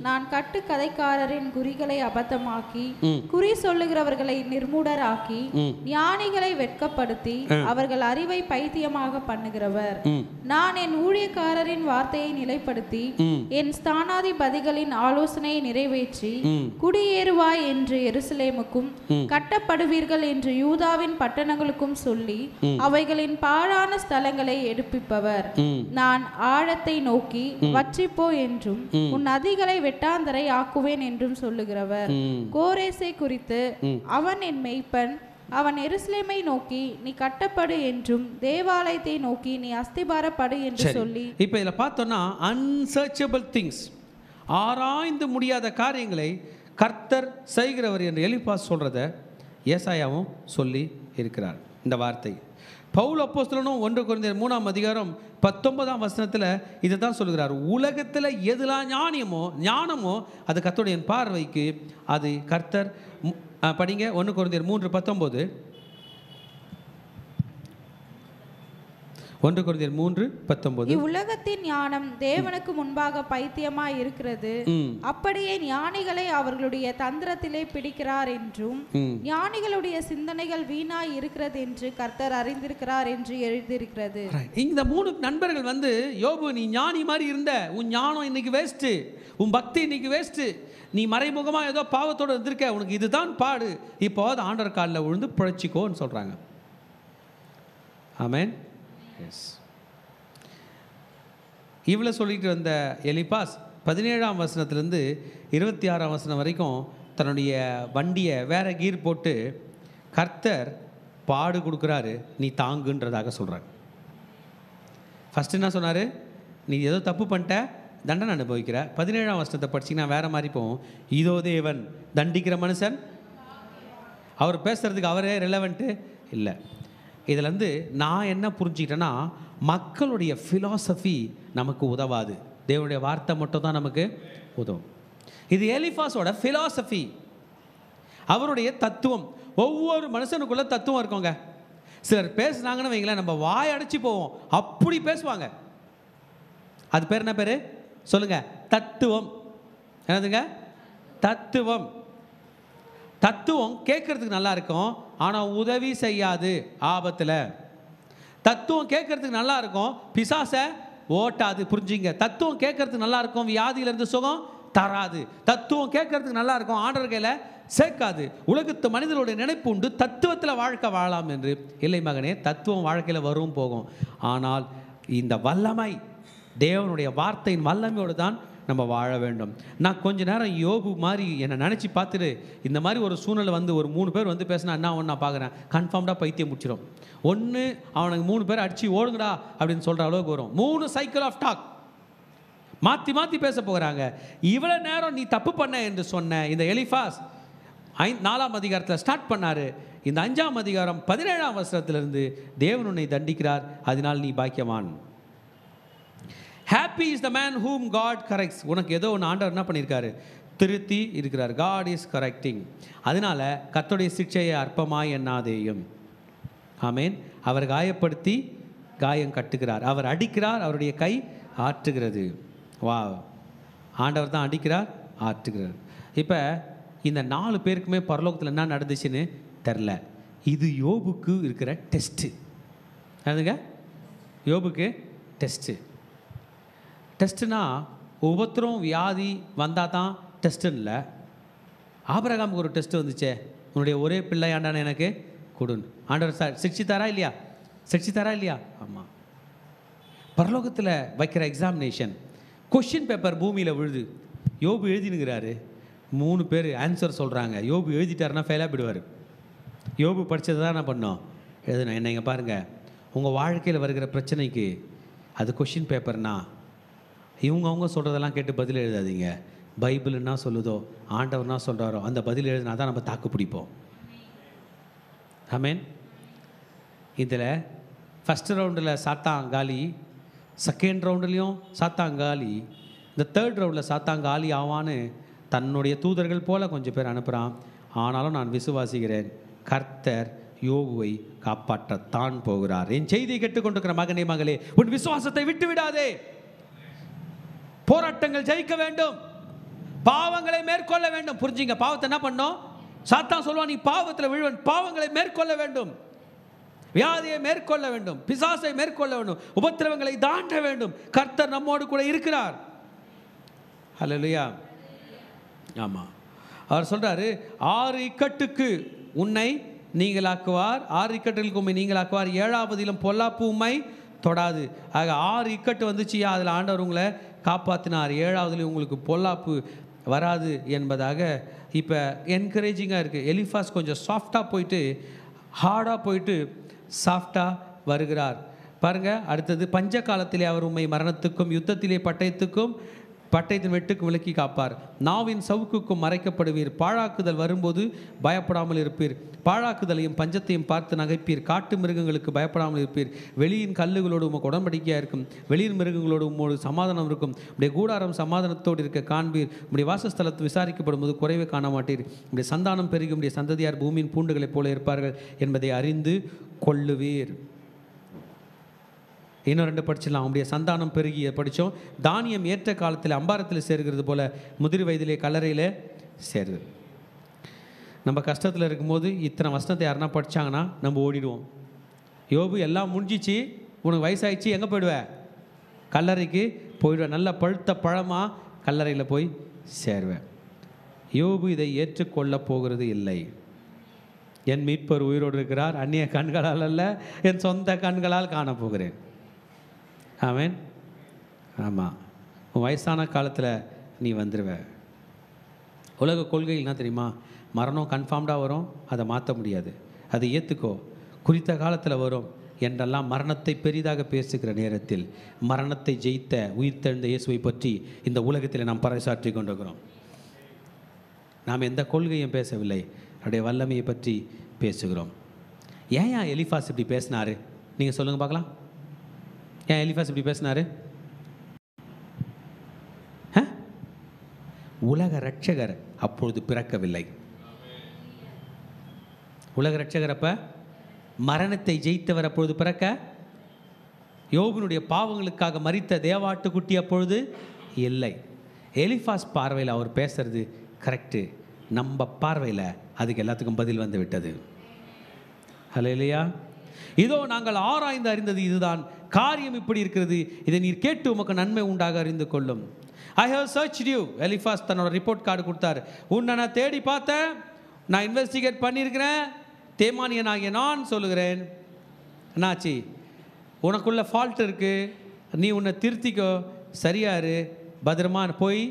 நான் கட்டு கதைக்காரரின் குறிகளை அபத்தமாக்கி குறி சொல்லுகிறவர்களை நிர்மூடராக்கி ஞானிகளை வெட்கப்படுத்தி அவர்கள் அறிவை பைத்தியமாக பண்ணுகிறவர், நான் என் ஊழியக்காரரின் வார்த்தையை நிலைப்படுத்தி என் ஸ்தானாதிபதிகளின் ஆலோசனையை நிறைவேற்றி குடியேறுவாய் என்று எருசலேமுக்கும் கட்டப்படுவீர்கள் என்று யூதாவின் பட்டணங்களுக்கும் சொல்லி அவைகளின் பாழான ஸ்தலங்களை எடுப்பிப்பவர், நான் ஆழத்தை நோக்கி வற்றிப்போ என்றும் உன் நதிகளை வெட்டாந்தரை ஆக்குவேன் என்றும் சொல்லுகிறவர், கோரேசை குறித்து அவன் என் மெய்ப்பன், அவன் எருசலேமை நோக்கி நீ கட்டப்படு என்றும் தேவாலயத்தை நோக்கி நீ அஸ்திபாரப்படு என்று சொல்லி. இப்போ இதில் பார்த்தோன்னா அன்சர்ச்சபிள் திங்ஸ், ஆராய்ந்து முடியாத காரியங்களை கர்த்தர் செய்கிறவர் என்று எலிஃபாஸ் சொல்கிறத ஏசாயாவும் சொல்லி இருக்கிறார். இந்த வார்த்தை பவுல் அப்போஸ்தலனும் 1 கொரிந்தியர் 3ஆம் அதிகாரம் 19ஆம் வசனத்தில் இதை தான் சொல்கிறார். உலகத்தில் எதுலாம் ஞானமோ அது கர்த்தருடைய பார்வைக்கு அது கர்த்தர். படிங்க 1 கொரிந்தியர் 3:19. 1 கொரிந்தியர் 3:19. இவ்வுலகத்தின் ஞானம் தேவனுக்கு முன்பாக பைத்தியமாய் இருக்கிறது, அப்படியே ஞானிகளை அவர்களுடைய தந்திரத்திலே பிடிக்கிறார் என்றும் ஞானிகளுடைய சிந்தனைகள் வீணாய் இருக்கிறது என்று கர்த்தர் அறிந்திருக்கிறார் என்று எழுதியிருக்கிறது. இந்த 3 நண்பர்கள் வந்து, யோபு நீ ஞானி மாதிரி இருந்த, உன் ஞானம் இன்னைக்கு வேஸ்ட்டு, உன் பக்தி இன்னைக்கு வேஸ்ட்டு, நீ மறைமுகமாக ஏதோ பாவத்தோடு இருந்திருக்க, உனக்கு இதுதான் பாடு, இப்போ அது ஆண்டவர் காலில் விழுந்து பிழைச்சிக்கோன்னு சொல்கிறாங்க. ஆமென். எஸ், இவ்வளோ சொல்லிட்டு வந்த எலிப்பாஸ் 17ஆம் வசனத்திலேருந்து 26ஆம் வசனம் வரைக்கும் தன்னுடைய வண்டியை வேற கீர் போட்டு கர்த்தர் பாடு கொடுக்குறாரு, நீ தாங்குன்றதாக சொல்கிறார். ஃபஸ்ட்டு என்ன சொன்னார்? நீ ஏதோ தப்பு பண்ணிட்ட, தண்டனை அனுபவிக்கிற. 17ஆம் வசனத்தை படிச்சிங்கன்னா வேறு மாதிரி போகும். இதோ தேவன் தண்டிக்கிற மனுஷன், அவர் பேசுகிறதுக்கு அவரே ரெலவெண்ட்டு இல்லை. இதிலேருந்து நான் என்ன புரிஞ்சுக்கிட்டேன்னா, மக்களுடைய ஃபிலாசபி நமக்கு உதவாது, தேவனுடைய வார்த்தை மட்டும் தான் நமக்கு உதவும். இது எலிஃபாஸோட ஃபிலாசபி, அவருடைய தத்துவம். ஒவ்வொரு மனுஷனுக்குள்ள தத்துவம் இருக்குங்க. சிலர் பேசுனாங்கன்னு வைங்களேன், நம்ம வாய் அடைச்சி போவோம், அப்படி பேசுவாங்க. அது பேர் என்ன பேர் சொல்லுங்க? தத்துவம். என்னதுங்க? தத்துவம். தத்துவம் கேட்கறதுக்கு நல்லா இருக்கும், ஆனால் உதவி செய்யாது ஆபத்தில். தத்துவம் கேட்கறதுக்கு நல்லா இருக்கும், பிசாசை ஓட்டாது. புரிஞ்சுங்க, தத்துவம் கேட்கறதுக்கு நல்லா இருக்கும், வியாதியிலிருந்து சுகம் தராது. தத்துவம் கேட்கறதுக்கு நல்லா இருக்கும், ஆண்டவர் கையில் சேர்க்காது. உலகத்து மனிதனுடைய நினைப்பு உண்டு, தத்துவத்தில் வாழ்க்கை வாழலாம் என்று. இல்லை மகனே, தத்துவம் வாழ்க்கையில் வரும் போகும், ஆனால் இந்த வல்லமை தேவனுடைய வார்த்தையின் வல்லமையோடு தான் நம்ம வாழ வேண்டும். நான் கொஞ்ச நேரம் யோபு மாதிரி என்னை நினச்சி பார்த்துட்டு, இந்த மாதிரி ஒரு சூழ்நிலை வந்து ஒரு 3 பேர் வந்து பேசினா என்ன ஒன்று நான் பார்க்குறேன், கன்ஃபார்ம்டாக பைத்தியம் முடிச்சிடும். ஒன்று அவனுக்கு 3 பேர் அடித்து ஓடுங்கடா அப்படின்னு சொல்கிற அளவுக்கு வரும். 3 சைக்கிள் ஆஃப் டாக் மாற்றி மாற்றி பேச போகிறாங்க. இவ்வளோ நேரம் நீ தப்பு பண்ண என்று சொன்ன இந்த எலிஃபாஸ் 4ஆம் அதிகாரத்தில் ஸ்டார்ட் பண்ணார். இந்த 5ஆம் அதிகாரம் 17ஆம் வசனத்திலிருந்து தேவன் உன்னை தண்டிக்கிறார், அதனால் நீ பாக்கியவான். Happy is the man whom God corrects. உனக்கு ஏதோ ஒன்று ஆண்டவர் என்ன பண்ணியிருக்காரு, திருத்தி இருக்கிறார். God is correcting. அதனால கர்த்தருடைய சிக்ஷையை அற்பமாய் எண்ணாதேயும். ஆமேன். அவர் காயப்படுத்தி காயம் கட்டுகிறார், அவர் அடிக்கிறார், அவருடைய கை ஆற்றுகிறது. வா, ஆண்டவர் தான் அடிக்கிறார், ஆற்றுகிறார். இப்போ இந்த 4 பேருக்குமே பரலோகத்தில் என்ன நடந்துச்சுன்னு தெரில. இது யோபுக்கு இருக்கிற டெஸ்ட்டு. அதுங்க யோபுக்கு டெஸ்ட்டு. டெஸ்ட்டுனா ஒவ்வொருத்தரும் வியாதி வந்தால் தான் டெஸ்ட்டுன்னு இல்லை. ஆபிரகாமுக்கு ஒரு டெஸ்ட்டு வந்துச்சே, உன்னுடைய ஒரே பிள்ளை ஆண்டான எனக்கு கொடுன்னு. ஆண்டவர் சிக்ஷித்தாரா இல்லையா? சிக்ஷித்தாரா இல்லையா? ஆமாம். பரலோகத்தில் வைக்கிற எக்ஸாமினேஷன் கொஷின் பேப்பர் பூமியில் விழுது. யோபு எழுதினுங்கிறாரு, 3 பேர் ஆன்சர் சொல்கிறாங்க. யோபு எழுதிட்டாருன்னா ஃபெயிலாக போயிடுவார். யோபு படித்தது தான் என்ன பண்ணோம், எழுதுனா என்ன. இங்கே பாருங்கள், உங்கள் வாழ்க்கையில் வருகிற பிரச்சனைக்கு அது கொஷின் பேப்பர்னா அவங்க சொல்கிறதெல்லாம் கேட்டு பதில் எழுதாதீங்க. பைபிள் என்ன சொல்லுதோ, ஆண்டவர்னா சொல்கிறாரோ அந்த பதில் எழுதினா தான் நம்ம தாக்கு பிடிப்போம். ஆமேன். இதில் ஃபஸ்ட் ரவுண்டில் சாத்தாங்காலி, செகண்ட் ரவுண்ட்லேயும் சாத்தாங்காலி, இந்த தேர்ட் ரவுண்டில் சாத்தாங்காலி ஆவான்னு தன்னுடைய தூதர்கள் போல் கொஞ்சம் பேர் அனுப்புகிறான். ஆனாலும் நான் விசுவாசிக்கிறேன், கர்த்தர் யோபுவை காப்பாற்றத்தான் போகிறார். என் செய்தியை கேட்டுக்கொண்டிருக்கிற மகனே மகளே, உன் விசுவாசத்தை விட்டு விடாதே. போராட்டங்கள் ஜெயிக்க வேண்டும், பாவங்களை மேற்கொள்ள வேண்டும். புரிஞ்சுங்க, பாவத்தை என்ன பண்ணோம்? சாத்தான் சொல்லுவான், நீ பாவத்தில் விழுவன். பாவங்களை மேற்கொள்ள வேண்டும், வியாதியை மேற்கொள்ள வேண்டும், பிசாசை மேற்கொள்ள வேண்டும், உபத்திரவங்களை தாண்ட வேண்டும். கர்த்தர் நம்மோடு கூட இருக்கிறார். ஹல்லேலூயா. ஆமாம், அவர் சொல்றாரு, 6 இக்கட்டுக்கு உன்னை நீங்களாக்குவார், 6 இக்கட்டுகளுக்கு உண்மை நீங்களாக்குவார், 7ஆவதிலும் பொல்லாப்பு உம்மை தொடாது. ஆக 6 இக்கட்டு வந்துச்சியா, அதில் ஆண்டவர் உங்களை காப்பாற்றினார். 7ஆவதுலேயும் உங்களுக்கு பொல்லாப்பு வராது என்பதாக இப்போ என்கரேஜிங்காக இருக்குது. எலிஃபாஸ் கொஞ்சம் சாஃப்டாக போயிட்டு ஹார்டாக போயிட்டு சாஃப்டாக வருகிறார். பாருங்கள், அடுத்தது பஞ்ச காலத்திலே அவர் உம்மை மரணத்துக்கும் யுத்தத்திலே பட்டயத்தின் வெட்டுக்கும் விலக்கி காப்பார். நாவின் சவுக்குக்கும் மறைக்கப்படுவீர். பாழாக்குதல் வரும்போது பயப்படாமல் இருப்பீர். பாழாக்குதலையும் பஞ்சத்தையும் பார்த்து நகைப்பீர். காட்டு மிருகங்களுக்கு பயப்படாமல் இருப்பீர். வெளியின் கல்லுகளோடு உமக்கு உடன்படிக்கையாக இருக்கும். வெளியின் மிருகங்களோடு உம்மோடு சமாதானம் இருக்கும். உடைய கூடாரம் சமாதானத்தோடு இருக்க காண்பீர். உடைய வாசஸ்தலத்து விசாரிக்கப்படும் போது குறைவை காண மாட்டீர். உடைய சந்தானம் பெருகி உடைய சந்ததியார் பூமியின் பூண்டுகளைப் போல இருப்பார்கள் என்பதை அறிந்து கொள்ளுவீர். இன்னும் 2 படிச்சிடலாம். அவனுடைய சந்தானம் பெருகிய படித்தோம். தானியம் ஏற்ற காலத்தில் அம்பாரத்தில் சேர்கிறது போல முதிர் வயதிலே கல்லறையில் சேருது. நம்ம கஷ்டத்தில் இருக்கும்போது இத்தனை வசனத்தை யாருன்னா படித்தாங்கன்னா நம்ம ஓடிடுவோம். யோபு எல்லாம் முடிஞ்சிச்சு, உனக்கு வயசாகிடுச்சு, எங்கே போயிடுவேன்? கல்லறைக்கு போயிடுவேன். நல்ல பழுத்த பழமாக கல்லறையில் போய் சேருவேன். யோபு இதை ஏற்றுக்கொள்ள போகிறது இல்லை. என் மீட்பர் உயிரோடு இருக்கிறார், அந்நிய கண்களால் அல்ல, என் சொந்த கண்களால் காணப்போகிறேன். ஆமென். ஆமாம், உன் வயசான காலத்தில் நீ வந்துடுவ. உலக கொள்கைகள் என்ன தெரியுமா? மரணம் கன்ஃபார்ம்டாக வரும், அதை மாற்ற முடியாது, அதை ஏற்றுக்கோ, குறித்த காலத்தில் வரும் என்றெல்லாம் மரணத்தை பெரிதாக பேசுகிற நேரத்தில் மரணத்தை ஜெயித்த உயிர்த்தெழுந்த இயேசுவை பற்றி இந்த உலகத்தில் நாம் பறைசாற்றி கொண்டிருக்கிறோம். நாம் எந்த கொள்கையும் பேசவில்லை, அவருடைய வல்லமையை பற்றி பேசுகிறோம். ஏன் எலிஃபாஸ் இப்படி பேசினாரு? நீங்கள் சொல்லுங்கள் பார்க்கலாம். ஏன் எலிஃபாஸ் இப்படி பேசினாரு? உலக ரட்சகர் அப்பொழுது பிறக்கவில்லை. உலக ரட்சகர் அப்ப மரணத்தை ஜெயித்தவர் அப்பொழுது பிறக்க, யோபுனுடைய பாவங்களுக்காக மரித்த தேவாட்டுக்குட்டி அப்பொழுது இல்லை. எலிஃபாஸ் பார்வையில் அவர் பேசுறது கரெக்டு, நம்ம பார்வையில் அதுக்கு எல்லாத்துக்கும் பதில் வந்து விட்டது. ஹல்லேலூயா. இதோ நாங்கள் ஆராய்ந்து அறிந்தது இதுதான், காரியம் இப்படி இருக்கிறது, இதை நீர் கேட்டு உமக்கு நன்மை உண்டாக அறிந்து கொள்ளும். I have searched you. Eliphaz தன்னோட ரிப்போர்ட் கார்டு கொடுத்தார். உன்னை நான் தேடி பார்த்தேன், நான் இன்வெஸ்டிகேட் பண்ணியிருக்கிறேன், தேமானியனாகிய நான் சொல்லுகிறேன். என்னாச்சு? உனக்குள்ள ஃபால்ட் இருக்குது, நீ உன்னை திருத்திக்கோ, சரியாரு, பத்திரமா போய்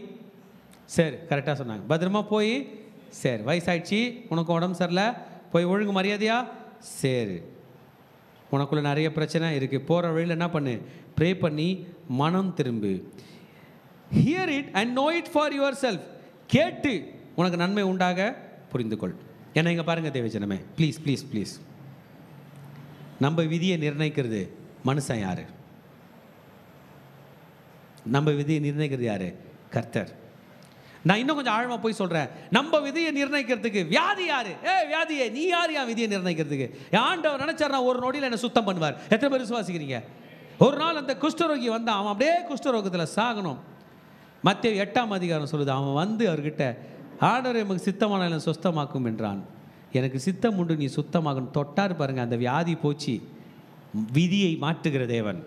சரி. கரெக்டாக சொன்னாங்க, பத்திரமா போய் சரி. வயசாயிடுச்சு, உனக்கு உடம்பு சரியில்லை, போய் ஒழுங்கு மரியாதையா சரி. உனக்குள்ள நிறைய பிரச்சனை இருக்குது, போகிற வழியில் என்ன பண்ணு? ப்ரே பண்ணி மனம் திரும்பு. Hear it and know it for yourself. கேட்டு உனக்கு நன்மை உண்டாக புரிந்து கொள். ஏன்னா இங்கே பாருங்கள் தேவஜனமே, ப்ளீஸ் ப்ளீஸ் ப்ளீஸ், நம்ம விதியை நிர்ணயிக்கிறது மனுஷன் யார்? நம்ம விதியை நிர்ணயிக்கிறது யார்? கர்த்தர். நான் இன்னும் கொஞ்சம் ஆழமாக போய் சொல்கிறேன், நம்ம விதியை நிர்ணயிக்கிறதுக்கு வியாதி யார்? வியாதியை நீ யார்? என் விதியை நிர்ணயிக்கிறதுக்கு ஆண்டவர் நினைச்சார் நான் ஒரு நொடியில் என்னை சுத்தம் பண்ணுவார். எத்தனை பேர் விசுவாசிக்கிறீங்க? ஒரு நாள் அந்த குஷ்டரோகி வந்தான், அவன் அப்படியே குஷ்டரோகத்தில் சாகணும். மத்தேயு 8ஆம் அதிகாரம் சொல்லுது, அவன் வந்து அவர்கிட்ட, ஆண்டவர் எமக்கு சித்தமான என்னை சுத்தமாக்கும் என்றான். எனக்கு சித்தம் உண்டு, நீ சுத்தமாகணும். தொட்டார் பாருங்க, அந்த வியாதி போச்சு. விதியை மாற்றுகிற தேவன்.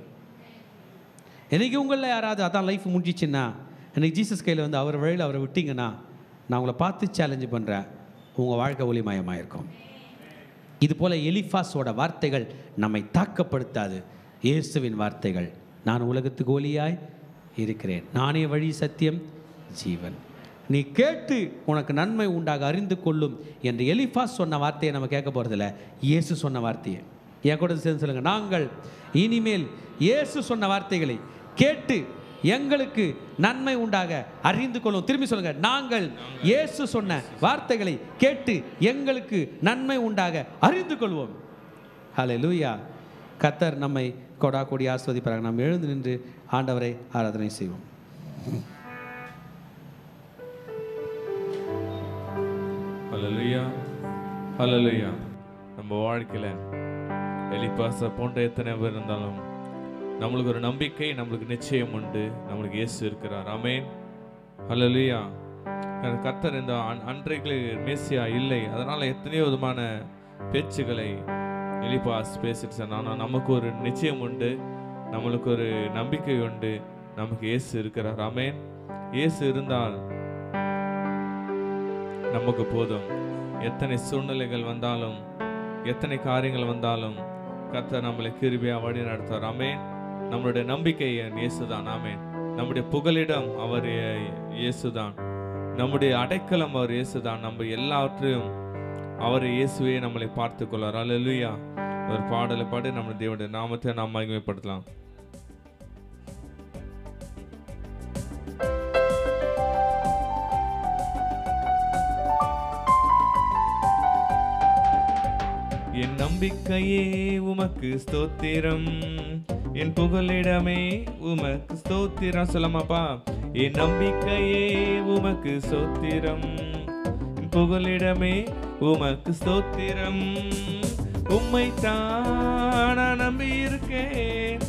எனக்கு உங்களில் யாராவது அதான் லைஃப் முடிஞ்சிச்சுன்னா, எனக்கு ஜீசஸ் கையில் வந்து அவர் வழியில் அவரை விட்டீங்கன்னா, நான் உங்களை பார்த்து சேலஞ்சு பண்ணுறேன், உங்கள் வாழ்க்கை ஒளிமயமாக இருக்கும். இது போல் எலிஃபாஸோட வார்த்தைகள் நம்மை தாக்கப்படுத்தாது. இயேசுவின் வார்த்தைகள், நான் உலகத்துக்கு ஒளியாய் இருக்கிறேன், நானே வழி சத்தியம் ஜீவன், நீ கேட்டு உனக்கு நன்மை உண்டாக அறிந்து கொள்ளும் என்று எலிஃபாஸ் சொன்ன வார்த்தையை நம்ம கேட்க போகிறதில்ல, இயேசு சொன்ன வார்த்தையை. என் கூட சேர்ந்து சொல்லுங்கள், நாங்கள் இனிமேல் இயேசு சொன்ன வார்த்தைகளை கேட்டு எங்களுக்கு நன்மை உண்டாக அறிந்து கொள்ளும். திரும்பி சொல்லுங்க, நாங்கள் இயேசு சொன்ன வார்த்தைகளை கேட்டு எங்களுக்கு நன்மை உண்டாக அறிந்து கொள்வோம். ஹல்லேலூயா. கர்த்தர் நம்மை கொடா கொடி ஆஸ்வதிப்பார்கள். நாம் எழுந்து நின்று ஆண்டவரை ஆராதனை செய்வோம். ஹல்லேலூயா, ஹல்லேலூயா. நம்ம வாழ்க்கையில் எலிப்பாஸ் போன்ற எத்தனை பேர் இருந்தாலும் நம்மளுக்கு ஒரு நம்பிக்கை, நம்மளுக்கு நிச்சயம் உண்டு, நம்மளுக்கு இயேசு இருக்கிறார். ஆமென். ஹல்லேலூயா. கர்த்தர் இந்த அன்றைக்கு மேசியா இல்லை, அதனால் எத்தனையோ விதமான பேச்சுகளை எலிப்பாஸ் பேசிட்டு சொன்னான். நமக்கு ஒரு நிச்சயம் உண்டு, நம்மளுக்கு ஒரு நம்பிக்கை உண்டு, நமக்கு இயேசு இருக்கிறார். ஆமென். இயேசு இருந்தால் நமக்கு போதும். எத்தனை சூழ்நிலைகள் வந்தாலும், எத்தனை காரியங்கள் வந்தாலும் கர்த்தர் நம்மளை கிருபையா வழி நடத்துவார். ஆமென். நம்மளுடைய நம்பிக்கை இயேசுதான். ஆமென். நம்முடைய புகலிடம் அவர் இயேசுதான், நம்முடைய அடைக்கலம் அவர் இயேசுதான். நம்ம எல்லாவற்றையும் அவர் இயேசுவே நம்மளை பார்த்து கொள்வார். அல்லேலூயா. ஒரு பாடலை பாடி நம்ம தேவனுடைய நாமத்தை நாம் மகிமைப்படுத்தலாம். என் நம்பிக்கையே உமக்கு ஸ்தோத்திரம், என் புகலிடமே உமக்கு ஸ்தோத்திரம். சொல்லமாப்பா. என் நம்பிக்கையே உமக்கு ஸ்தோத்திரம், என் புகலிடமே உமக்கு ஸ்தோத்திரம். உம்மைத்தான் நான் நம்பி இருக்கேன்,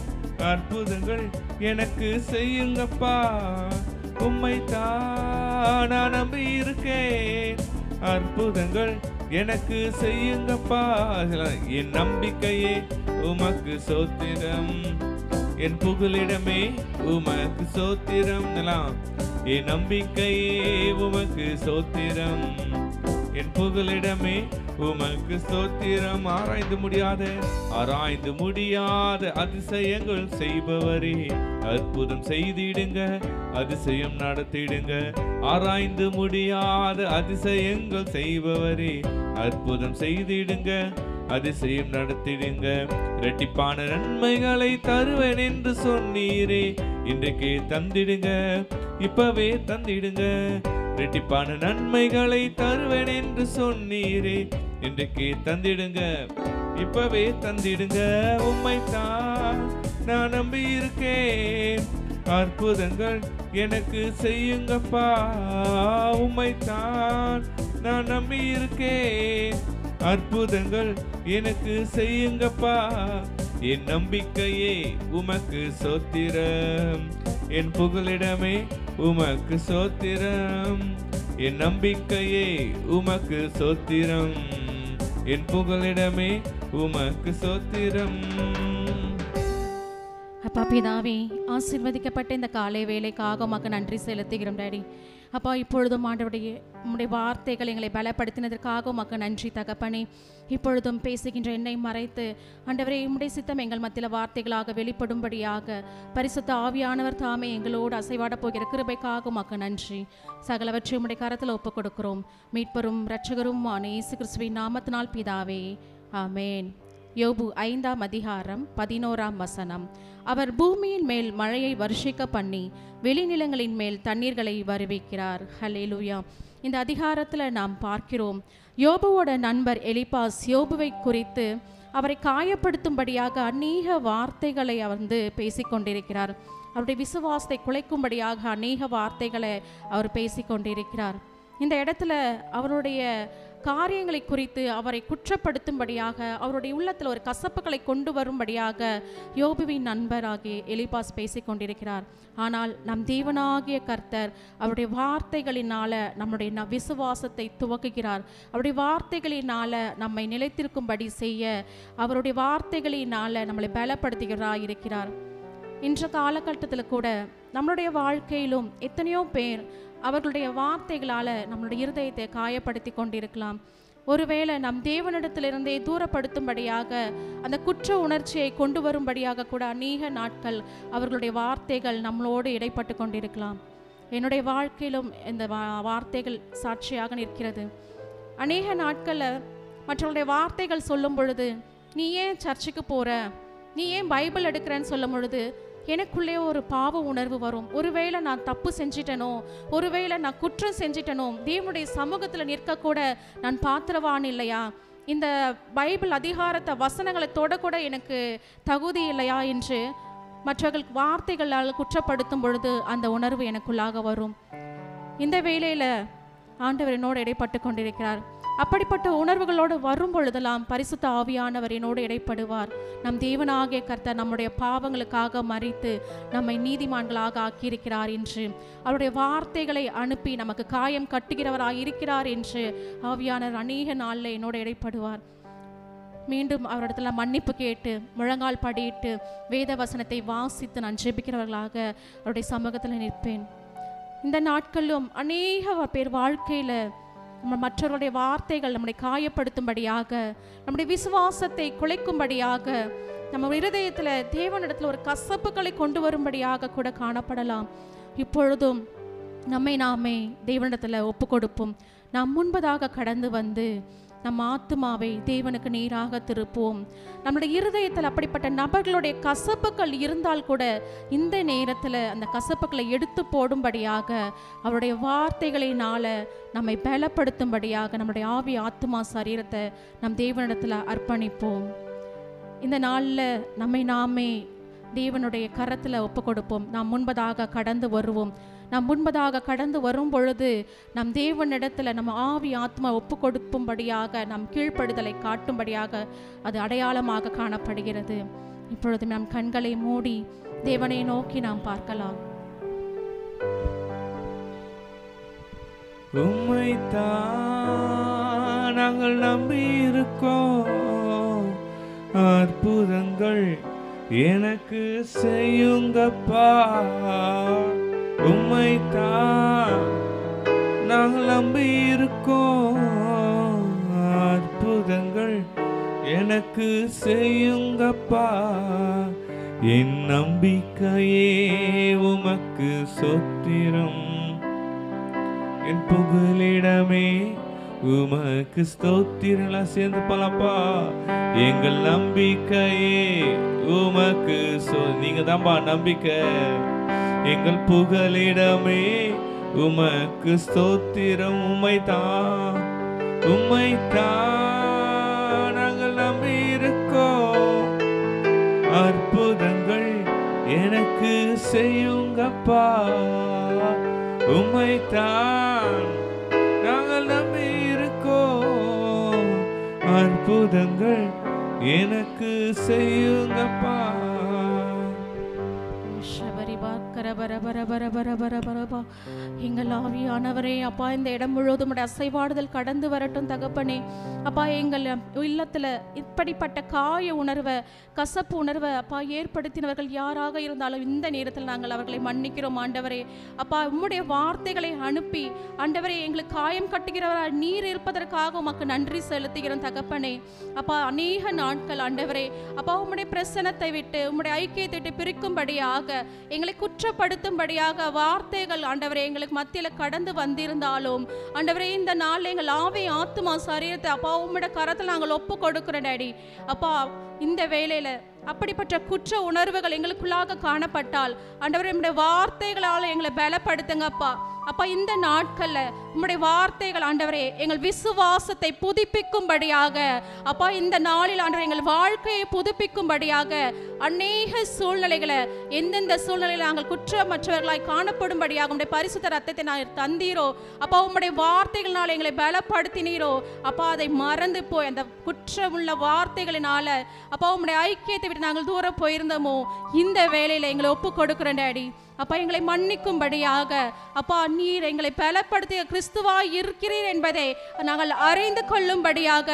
அற்புதங்கள் எனக்கு செய்யுங்கப்பா. உம்மைத்தான் நான் நம்பி இருக்கேன், அற்புதங்கள் எனக்கு செய்யுங்கப்பா. என் நம்பிக்கையே உமக்கு சோத்திரம், என் புகலிடமே உமக்கு சோத்திரம். என் நம்பிக்கையே உமக்கு சோத்திரம், என் புகலிடமே உமக்கு ஸ்தோத்திரம். ஆராய்ந்து முடியாத அதிசயங்கள் செய்பவரே, அற்புதம் செய்திடுங்க, அதிசயம் நடத்திடுங்க. ஆராய்ந்து முடியாத அதிசயங்கள் செய்பவரே, அற்புதம் செய்திடுங்க, அதிசயம் நடத்திடுங்க. இரட்டிப்பான நன்மைகளை தருவேன் என்று சொன்னீரே, இன்றைக்கே தந்திடுங்க, இப்பவே தந்திடுங்க. இரட்டிப்பான நன்மைகளை தருவேன் என்று சொன்னீரே, இன்றைக்கே தந்திடுங்க, இப்பவே தந்திடுங்க. உம்மைத்தான் நான் நம்பி இருக்கேன், அற்புதங்கள் எனக்கு செய்யுங்கப்பா. உம்மைத்தான் நான் நம்பி இருக்கேன், அற்புதங்கள் எனக்கு செய்யுங்கப்பா. என் நம்பிக்கையே உமக்கு சோத்திரம், என் புகலிடமே உமக்கு சோத்திரம். என் நம்பிக்கையே உமக்கு சோத்திரம், என் புகலிடமே உமக்கு சோத்திரம். அப்பா பிதாவே, ஆசீர்வதிக்கப்பட்ட இந்த காலை வேலைக்காக உமக்கு நன்றி செலுத்துகிறோம் டாடி. அப்பா இப்பொழுதும் ஆண்டவருடைய உம்முடைய வார்த்தைகள் எங்களை பலப்படுத்தினதற்காக உமக்கு நன்றி தகப்பனே. இப்பொழுதும் பேசுகின்ற என்னை மறைத்து ஆண்டவரே உம்முடைய சித்தம் எங்கள் மத்தியில் வார்த்தைகளாக வெளிப்படும்படியாக பரிசுத்த ஆவியானவர் தாமே எங்களோடு அசைவாட போகிற கிருபைக்காக உமக்கு நன்றி. சகலவற்றை உம்முடைய கரத்தில் ஒப்புக் கொடுக்கிறோம். மீட்பரும் இரட்சகரும் இயேசு கிறிஸ்துவின் நாமத்தினால் பிதாவே, ஆமேன். யோபு 5ஆம் அதிகாரம் 11ஆம் வசனம். அவர் பூமியின் மேல் மழையை வருஷிக்க பண்ணி வெளிநிலங்களின் மேல் தண்ணீர்களை வருவிக்கிறார். ஹல்லேலூயா. இந்த அதிகாரத்தில் நாம் பார்க்கிறோம், யோபுவோட நண்பர் எலிபாஸ் யோபுவை குறித்து அவரை காயப்படுத்தும்படியாக அநேக வார்த்தைகளை பேசிக்கொண்டிருக்கிறார். அவருடைய விசுவாசத்தை குலைக்கும்படியாக அநேக வார்த்தைகளை அவர் பேசிக்கொண்டிருக்கிறார். இந்த இடத்துல அவருடைய காரியங்களை குறித்து அவரை குற்றப்படுத்தும்படியாக, அவருடைய உள்ளத்தில் ஒரு கசப்புகளை கொண்டு வரும்படியாக யோபுவின் நண்பராகிய எலிபாஸ் பேசிக்கொண்டிருக்கிறார். ஆனால் நம் தேவனாகிய கர்த்தர் அவருடைய வார்த்தைகளினால நம்முடைய விசுவாசத்தை துவக்குகிறார். அவருடைய வார்த்தைகளினால நம்மை நிலைத்திருக்கும்படி செய்ய அவருடைய வார்த்தைகளினால நம்மளை பலப்படுத்துகிறார் இருக்கிறார். இன்ற காலகட்டத்தில் கூட நம்மளுடைய வாழ்க்கையிலும் எத்தனையோ பேர் அவர்களுடைய வார்த்தைகளால் நம்மளுடைய இருதயத்தை காயப்படுத்தி கொண்டிருக்கலாம். ஒருவேளை நம் தேவனிடத்திலிருந்தே தூரப்படுத்தும்படியாக, அந்த குற்ற உணர்ச்சியை கொண்டு வரும்படியாக கூட அநேக நாட்கள் அவர்களுடைய வார்த்தைகள் நம்மளோடு இடைப்பட்டு கொண்டிருக்கலாம். என்னுடைய வாழ்க்கையிலும் இந்த வார்த்தைகள் சாட்சியாக நிற்கிறது. அநேக நாட்களில் மற்றவர்களுடைய வார்த்தைகள் சொல்லும் பொழுது, நீ ஏன் சர்ச்சுக்கு போகிற, நீ ஏன் பைபிள் எடுக்கிறேன்னு சொல்லும் பொழுது எனக்குள்ளே ஒரு பாவ உணர்வு வரும். ஒருவேளை நான் தப்பு செஞ்சிட்டனோ, ஒருவேளை நான் குற்றம் செஞ்சிட்டனோ, தேவனுடைய சமூகத்தில் நிற்கக்கூட நான் பாத்திரவான் இல்லையா, இந்த பைபிள் அதிகாரத்தை வசனங்களை தொடக்கூட எனக்கு தகுதி இல்லையா என்று மற்றவர்கள் வார்த்தைகளால் குற்றப்படுத்தும் பொழுது அந்த உணர்வு எனக்குள்ளாக வரும். இந்த வேளையில் ஆண்டவர் என்னோடு இடைப்பட்டு கொண்டிருக்கிறார். அப்படிப்பட்ட உணர்வுகளோடு வரும் பொழுதெல்லாம் பரிசுத்த ஆவியானவர் என்னோடு இடைப்படுவார். நம் தேவனாகிய கர்த்தர் நம்முடைய பாவங்களுக்காக மரித்து நம்மை நீதிமான்களாக ஆக்கியிருக்கிறார் என்று, அவருடைய வார்த்தைகளை அனுப்பி நமக்கு காயம் கட்டுகிறவராக இருக்கிறார் என்று ஆவியானவர் அநேக நாளில் என்னோடு இடைப்படுவார். மீண்டும் அவரிடத்துல மன்னிப்பு கேட்டு முழங்கால் படியிட்டு வேத வசனத்தை வாசித்து நான் ஜெபிக்கிறவர்களாக அவருடைய சமூகத்தில் நிற்பேன். இந்த நாட்களிலும் அநேக பேர் வாழ்க்கையில் நம்ம மற்றவர்களுடைய வார்த்தைகள் நம்மை காயப்படுத்தும்படியாக, நம்முடைய விசுவாசத்தை குலைக்கும்படியாக, நம்ம இருதயத்தில் தேவனிடத்தில் ஒரு கசப்புகளை கொண்டு வரும்படியாக கூட காணப்படலாம். இப்பொழுதும் நம்மை நாமே தேவனிடத்தில் ஒப்பு கொடுப்போம். நாம் முன்பதாக கடந்து வந்து நம் ஆத்துமாவை தேவனுக்கு நேராக திருப்புவோம். நம்முடைய இருதயத்தில் அப்படிப்பட்ட நபர்களுடைய கசப்புகள் இருந்தால் கூட இந்த நேரத்தில் அந்த கசப்புகளை எடுத்து போடும்படியாக, அவருடைய வார்த்தைகளினால நம்மை பலப்படுத்தும்படியாக நம்முடைய ஆவி ஆத்துமா சரீரத்தை நம் தேவனிடத்தில் அர்ப்பணிப்போம். இந்த நாளில் நம்மை நாமே தேவனுடைய கரத்தில் ஒப்பு கொடுப்போம். நாம் முன்பதாக கடந்து வருவோம். நாம் முன்பதாக கடந்து வரும் பொழுது நம் தேவனிடத்தில் நம்ம ஆவி ஆத்மா ஒப்பு கொடுக்கும்படியாக, நம் கீழ்ப்படுதலை காட்டும்படியாக அது அடையாளமாக காணப்படுகிறது. இப்பொழுது நம் கண்களை மூடி தேவனை நோக்கி நாம் பார்க்கலாம். உம்மைத்தான் நாங்கள் நம்பி இருக்கோம், அற்புதங்கள் எனக்கு செய்யுங்கப்பா. உம்மைத்தான் நாங்கள் நம்பி இருக்கோம், அற்புதங்கள் எனக்கு செய்யுங்கப்பா. என் நம்பிக்கையே உமக்கு சொத்திரம், என் புகலிடமே உமக்கு ஸ்தோத்திரம். சேர்ந்து பலப்பா. எங்கள் நம்பிக்கையே உமக்கு நீங்க தான்பா நம்பிக்கை. எங்கள் புகலிடமே உமக்கு ஸ்தோத்திரம். உம்மைத்தான் நாங்கள் நம்பி இருக்கோம், அற்புதங்கள் எனக்கு செய்யுங்கப்பா. உம்மைத்தான் நாங்கள் நம்பி இருக்கோம், அற்புதங்கள் எனக்கு செய்யுங்கப்பா. எங்கள் ஆவியானவரே அப்பா, இந்த இடம் முழுவதும் அசைவாடுதல் கடந்து வரட்டும் தகப்பனே. அப்பா, எங்கள் இல்லத்துல இப்படிப்பட்ட காய உணர்வை, கசப்பு உணர்வை அப்பா ஏற்படுத்தினவர்கள் யாராக இருந்தாலும் இந்த நேரத்தில் நாங்கள் அவர்களை மன்னிக்கிறோம் ஆண்டவரே. அப்பா, உம்முடைய வார்த்தைகளை அனுப்பி ஆண்டவரே எங்களுக்கு காயம் கட்டுகிறவரால் நீர் இருப்பதற்காக உமக்கு நன்றி செலுத்துகிறோம் தகப்பனே. அப்பா, அநேக நாட்கள் ஆண்டவரே அப்பா உம்முடைய பிரசனத்தை விட்டு உம்முடைய ஐக்கியத்தை விட்டு பிரிக்கும்படியாக, எங்களை குற்றப்படுத்தும்படியாக வார்த்தைகள் ஆண்டவரே எங்களுக்கு மத்தியில் கடந்து வந்திருந்தாலும் ஆண்டவரே இந்த நாள் எங்கள் ஆவி ஆத்துமா சரீரத்தை அப்பா உம்முடைய கரத்தில் நாங்கள் ஒப்பு கொடுக்கிறோம் டாடி. அப்பா, இந்த வேளையில அப்படிப்பட்ட குற்ற உணர்வுகள் எங்களுக்குள்ளாக காணப்பட்டால் ஆண்டவரே உம்முடைய வார்த்தைகளால் எங்களை பலப்படுத்துங்கப்பா. அப்பா, இந்த நாட்கள்ல உம்முடைய வார்த்தைகள் ஆண்டவரே எங்கள் விசுவாசத்தை புதுப்பிக்கும்படியாக, அப்பா இந்த நாளில் ஆண்டவரே எங்கள் வாழ்க்கையை புதுப்பிக்கும்படியாக, அநேக சூழ்நிலைகளை எந்தெந்த சூழ்நிலையில் நாங்கள் குற்றமற்றவர்களாய் காணப்படும்படியாக உம்முடைய பரிசுத்த ரத்தத்தை நான் தந்தீரோ அப்பா, உம்முடைய வார்த்தைகளால் எங்களை பலப்படுத்தினீரோ அப்பா, அதை மறந்து போய் அந்த குற்றமுள்ள வார்த்தைகளினால அப்பா உம்முடைய ஐக்கியத்தை விட்டு நாங்கள் தூரம் போயிருந்தோமோ, இந்த வேளையில எங்களை ஒப்பு கொடுக்கிறோம் டாடி. அப்பா, எங்களை மன்னிக்கும்படியாக அப்பா நீர் எங்களை பலப்படுத்திய கிறிஸ்துவாய் இருக்கிறீர் என்பதை நாங்கள் அறிந்து கொள்ளும்படியாக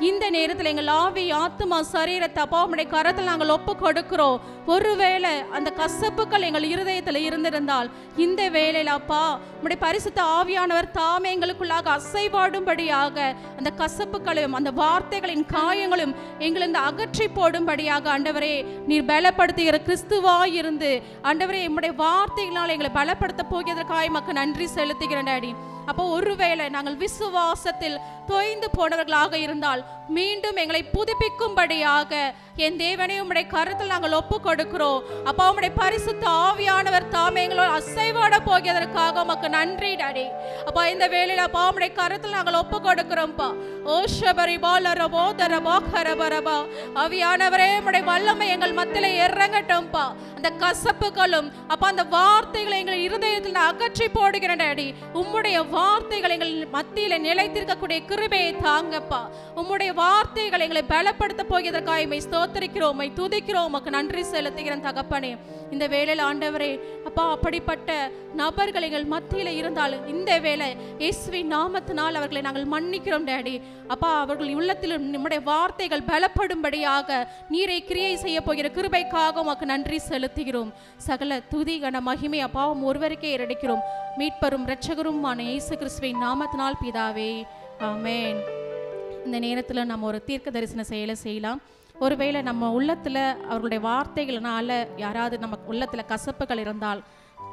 இந்த நேரத்தில் எங்கள் ஆவி ஆத்துமா சரீரத்தை அப்பா உம்முடைய கரத்தில் நாங்கள் ஒப்பு கொடுக்கிறோம். ஒருவேளை அந்த கசப்புகள் எங்கள் இருதயத்தில் இருந்திருந்தால் இந்த வேளையில் அப்பா உம்முடைய பரிசுத்த ஆவியானவர் தாமே எங்களுக்குள்ளாக அசைவாடும்படியாக அந்த கசப்புகளையும் அந்த வார்த்தைகளின் காயங்களும் எங்களிருந்து அகற்றி போடும்படியாக ஆண்டவரே நீர் பலப்படுத்துகிற கிறிஸ்துவாய் இருந்து ஆண்டவரே உம்முடைய வார்த்தைகளால் எங்களை பலப்படுத்த போகிறதற்காக மக்கு நன்றி செலுத்துகிறேன் டாடி. அப்போ ஒருவேளை நாங்கள் விசுவாசத்தில் தொய்ந்து போனவர்களாக இருந்தால் மீண்டும் எங்களை புதுப்பிக்கும்படியாக என் தேவனே உம்முடைய கரத்தில் நாங்கள் ஒப்பு கொடுக்கிறோம். அப்பா, உம்முடைய பரிசுத்த ஆவியானவர் தாமே எங்களோட அசைவாட போகிறதற்காக உமக்கு நன்றி டாடி. அப்பா, இந்த வேளையில அப்பா உம்முடைய கரத்தில் நாங்கள் ஒப்பு கொடுக்கிறோம்ப்பா. ஆவியானவரே உம்முடைய வல்லமை எங்கள் மத்தியில இறங்கட்டும்பா. அந்த கசப்புகளும் அப்பா அந்த வார்த்தைகளை எங்கள் இருதயத்தில் அகற்றி போடுகிறேன் டாடி. உம்முடைய வார்த்தைகள் எங்கள் மத்தியில நிலைத்திருக்கக்கூடிய கிருபையை தாங்கப்பா. உம்முடைய வார்த்தைகள் எங்களை பலப்படுத்த போகிறதற்காக உம்மை ஸ்தோத்திரிக்கிறோம், உம்மை துதிக்கிறோம், உமக்கு நன்றி செலுத்துகிறேன் தகப்பனே. இந்த வேளையில் ஆண்டவரே அப்பா அப்படிப்பட்ட நபர்கள் எங்கள் மத்தியில் இருந்தால் இந்த வேளை இயேசுவின் நாமத்தினால் அவர்களை நாங்கள் மன்னிக்கிறோம் டாடி. அப்பா, அவர்கள் உள்ளத்திலும் நம்முடைய வார்த்தைகள் பலப்படும்படியாக நீரை கிரியை செய்ய போகிற கிருபைக்காக உமக்கு நன்றி செலுத்துகிறோம். சகல துதி கன மகிமை அப்பாவும் ஒருவருக்கே ஏறெடுக்கிறோம். மீட்பரும் இரட்சகருமான இயேசு கிறிஸ்துவின் நாமத்தினால் பிதாவே, ஆமென். இந்த நேரத்தில் நம்ம ஒரு தீர்க்க தரிசன செயலை செய்யலாம். ஒருவேளை நம்ம உள்ளத்தில் அவர்களுடைய வார்த்தைகள்னால யாராவது நம்ம உள்ளத்தில் கசப்புகள் இருந்தால்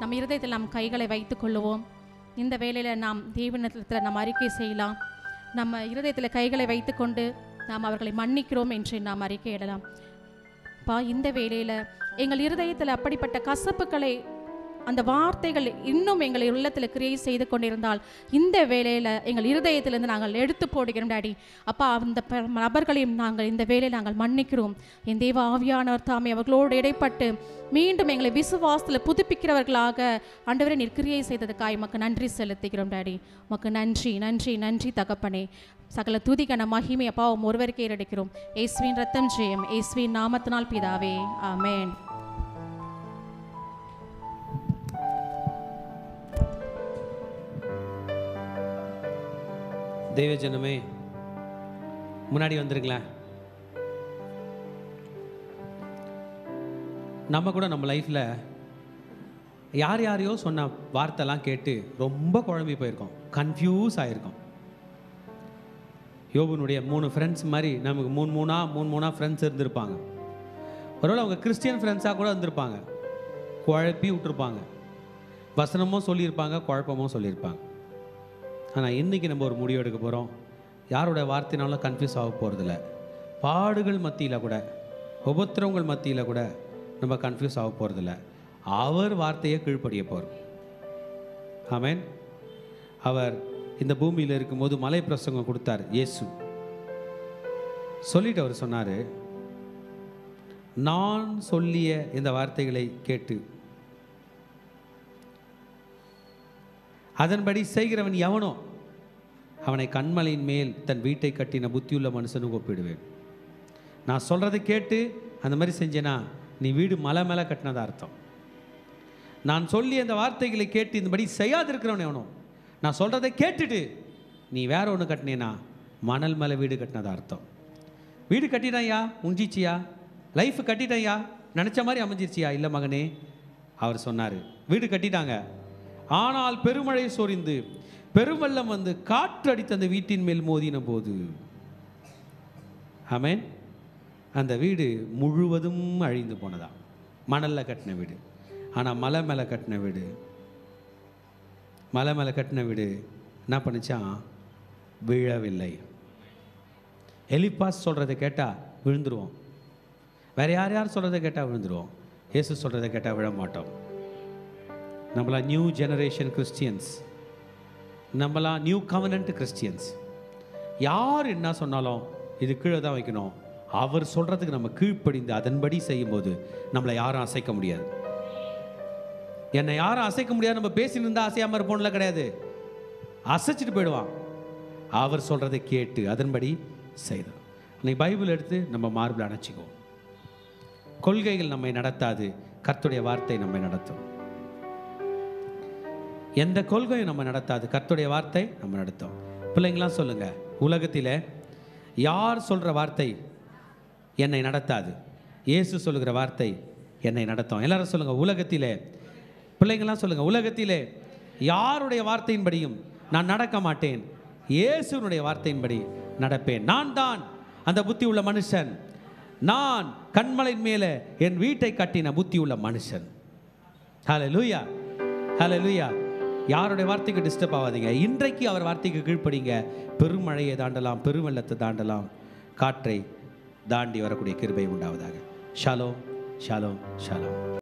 நம்ம இருதயத்தில் நம் கைகளை வைத்து கொள்ளுவோம். இந்த வேளையில் நாம் தேவனிடத்தில் நாம் அறிக்கை செய்யலாம். நம்ம இருதயத்தில் கைகளை வைத்து கொண்டு நாம் அவர்களை மன்னிக்கிறோம் என்று நாம் அறிக்கையிடலாம். இந்த வேளையில் எங்கள் இருதயத்தில் அப்படிப்பட்ட கசப்புகளை அந்த வார்த்தைகள் இன்னும் எங்கள் உள்ளத்தில் கிரியை செய்து கொண்டிருந்தால் இந்த வேளையில் எங்கள் இருதயத்திலிருந்து நாங்கள் எடுத்து போடுகிறோம் டாடி. அப்பா, அந்த நபர்களையும் நாங்கள் இந்த வேளையில் நாங்கள் மன்னிக்கிறோம். என் தேவ ஆவியானவர் தாமே அவர்களோடு இடைப்பட்டு மீண்டும் எங்களை விசுவாசத்தில் புதுப்பிக்கிறவர்களாக ஆண்டவரே நீர் கிரியை செய்ததுக்காய் உமக்கு நன்றி செலுத்துகிறோம் டாடி. உமக்கு நன்றி நன்றி நன்றி தகப்பனே. சகல துதிகன மகிமை அப்பா ஒருவருக்கே ஏறெடுக்கிறோம். இயேசுவின் ரத்தம் ஜெயம், இயேசுவின் நாமத்தினால் பிதாவே, ஆமென். தெய்வ ஜனமே, முன்னாடி வந்துருங்களேன். நம்ம கூட நம்ம லைஃப்பில் யார் யாரையோ சொன்ன வார்த்தைலாம் கேட்டு ரொம்ப குழம்பி போயிருக்கோம், கன்ஃபியூஸ் ஆகிருக்கோம். யோபுனுடைய 3 ஃப்ரெண்ட்ஸ் மாதிரி நமக்கு மூணு ஃப்ரெண்ட்ஸ் இருந்திருப்பாங்க. ஒருவேளை அவங்க கிறிஸ்டியன் ஃப்ரெண்ட்ஸாக கூட இருந்திருப்பாங்க. குழப்பி விட்டுருப்பாங்க, வசனமும் சொல்லியிருப்பாங்க, குழப்பமும் சொல்லியிருப்பாங்க. ஆனால் இன்றைக்கி நம்ம ஒரு முடிவு எடுக்க போகிறோம். யாரோட வார்த்தைனாலும் கன்ஃபியூஸ் ஆக போகிறதில்ல. பாடுகள் மத்தியில் கூட, உபத்திரவங்கள் மத்தியில் கூட நம்ம கன்ஃபியூஸ் ஆக போகிறதில்ல. அவர் வார்த்தையை கீழ்ப்படிய போகிறோம். ஆமென். அவர் இந்த பூமியில் இருக்கும்போது மலை பிரசங்கம் கொடுத்தார். இயேசு சொல்லிட்டு அவர் சொன்னார், நான் சொல்லிய இந்த வார்த்தைகளை கேட்டு அதன்படி செய்கிறவன் எவனோ அவனை கண்மலையின் மேல் தன் வீட்டை கட்டின புத்தியுள்ள மனுஷனுக்கு ஒப்பிடுவேன். நான் சொல்கிறதை கேட்டு அந்த மாதிரி செஞ்சேன்னா நீ வீடு மலை மேலே கட்டினதா அர்த்தம். நான் சொல்லி அந்த வார்த்தைகளை கேட்டு இந்தபடி செய்யாதிருக்கிறவன் எவனோ, நான் சொல்கிறதை கேட்டுட்டு நீ வேற ஒன்று கட்டினேன்னா மணல் மேலே வீடு கட்டினதா அர்த்தம். வீடு கட்டிட்டாயா, முடிஞ்சிச்சியா, லைஃப் கட்டிட்டாயா, நினச்ச மாதிரி அமைஞ்சிருச்சியா? இல்லை மகனே. அவர் சொன்னார், வீடு கட்டிட்டாங்க, ஆனால் பெருமழை சொரிந்து பெருவெள்ளம் வந்து காற்று அடித்து அந்த வீட்டின் மேல் மோதின போது, ஆமென், அந்த வீடு முழுவதும் அழிந்து போனதா. மணலில் கட்டின வீடு. ஆனால் மலை மேலே கட்டின வீடு என்ன பண்ணிச்சான்? விழவில்லை. எலிப்பாஸ் சொல்கிறத கேட்டால் விழுந்துருவோம். வேறு யார் சொல்கிறத கேட்டால் விழுந்துருவோம். இயேசு சொல்கிறத கேட்டால் விழ மாட்டோம். நம்மளாம் நியூ ஜெனரேஷன் கிறிஸ்டியன்ஸ், நம்மளாம் நியூ கவனன்ட் கிறிஸ்டியன்ஸ். யார் என்ன சொன்னாலும் இது கீழே தான் வைக்கணும். அவர் சொல்கிறதுக்கு நம்ம கீழ்ப்படிந்து அதன்படி செய்யும்போது நம்மளை யாரும் அசைக்க முடியாது. என்னை யாரும் அசைக்க முடியாது. நம்ம பேசின்னு இருந்தால் அசையாமல் இருப்போம்ல, கிடையாது. அசைச்சிட்டு போயிடுவான். அவர் சொல்கிறதை கேட்டு அதன்படி செய்தோம். இன்னைக்கு பைபிள் எடுத்து நம்ம மார்பில் அணைச்சிக்குவோம். கொள்கைகள் நம்மை நடத்தாது, கர்த்தருடைய வார்த்தை நம்மை நடத்தும். எந்த கொள்கையும் நம்ம நடத்தாது, கர்த்தருடைய வார்த்தை நம்ம நடத்தும். பிள்ளைங்களாம் சொல்லுங்க, உலகத்தில் யார் சொல்கிற வார்த்தை என்னை நடத்தாது, இயேசு சொல்லுகிற வார்த்தை என்னை நடத்தும். எல்லாரும் சொல்லுங்க, உலகத்திலே, பிள்ளைங்களாம் சொல்லுங்க, உலகத்திலே யாருடைய வார்த்தையின்படியும் நான் நடக்க மாட்டேன், இயேசுனுடைய வார்த்தையின்படி நடப்பேன். நான் தான் அந்த புத்தி உள்ள மனுஷன், நான் கண்மலையின் மேலே என் வீட்டை கட்டின புத்தி உள்ள மனுஷன். ஹல்லேலூயா, ஹல்லேலூயா. யாருடைய வார்த்தைக்கு டிஸ்டர்ப் ஆகாதீங்க. இன்றைக்கு அவர் வார்த்தைக்கு கீழ்ப்படிங்க. பெருமழையை தாண்டலாம், பெருவெள்ளத்தை தாண்டலாம், காற்றை தாண்டி வரக்கூடிய கிருபை உண்டாவதாக. Shalom, Shalom, Shalom.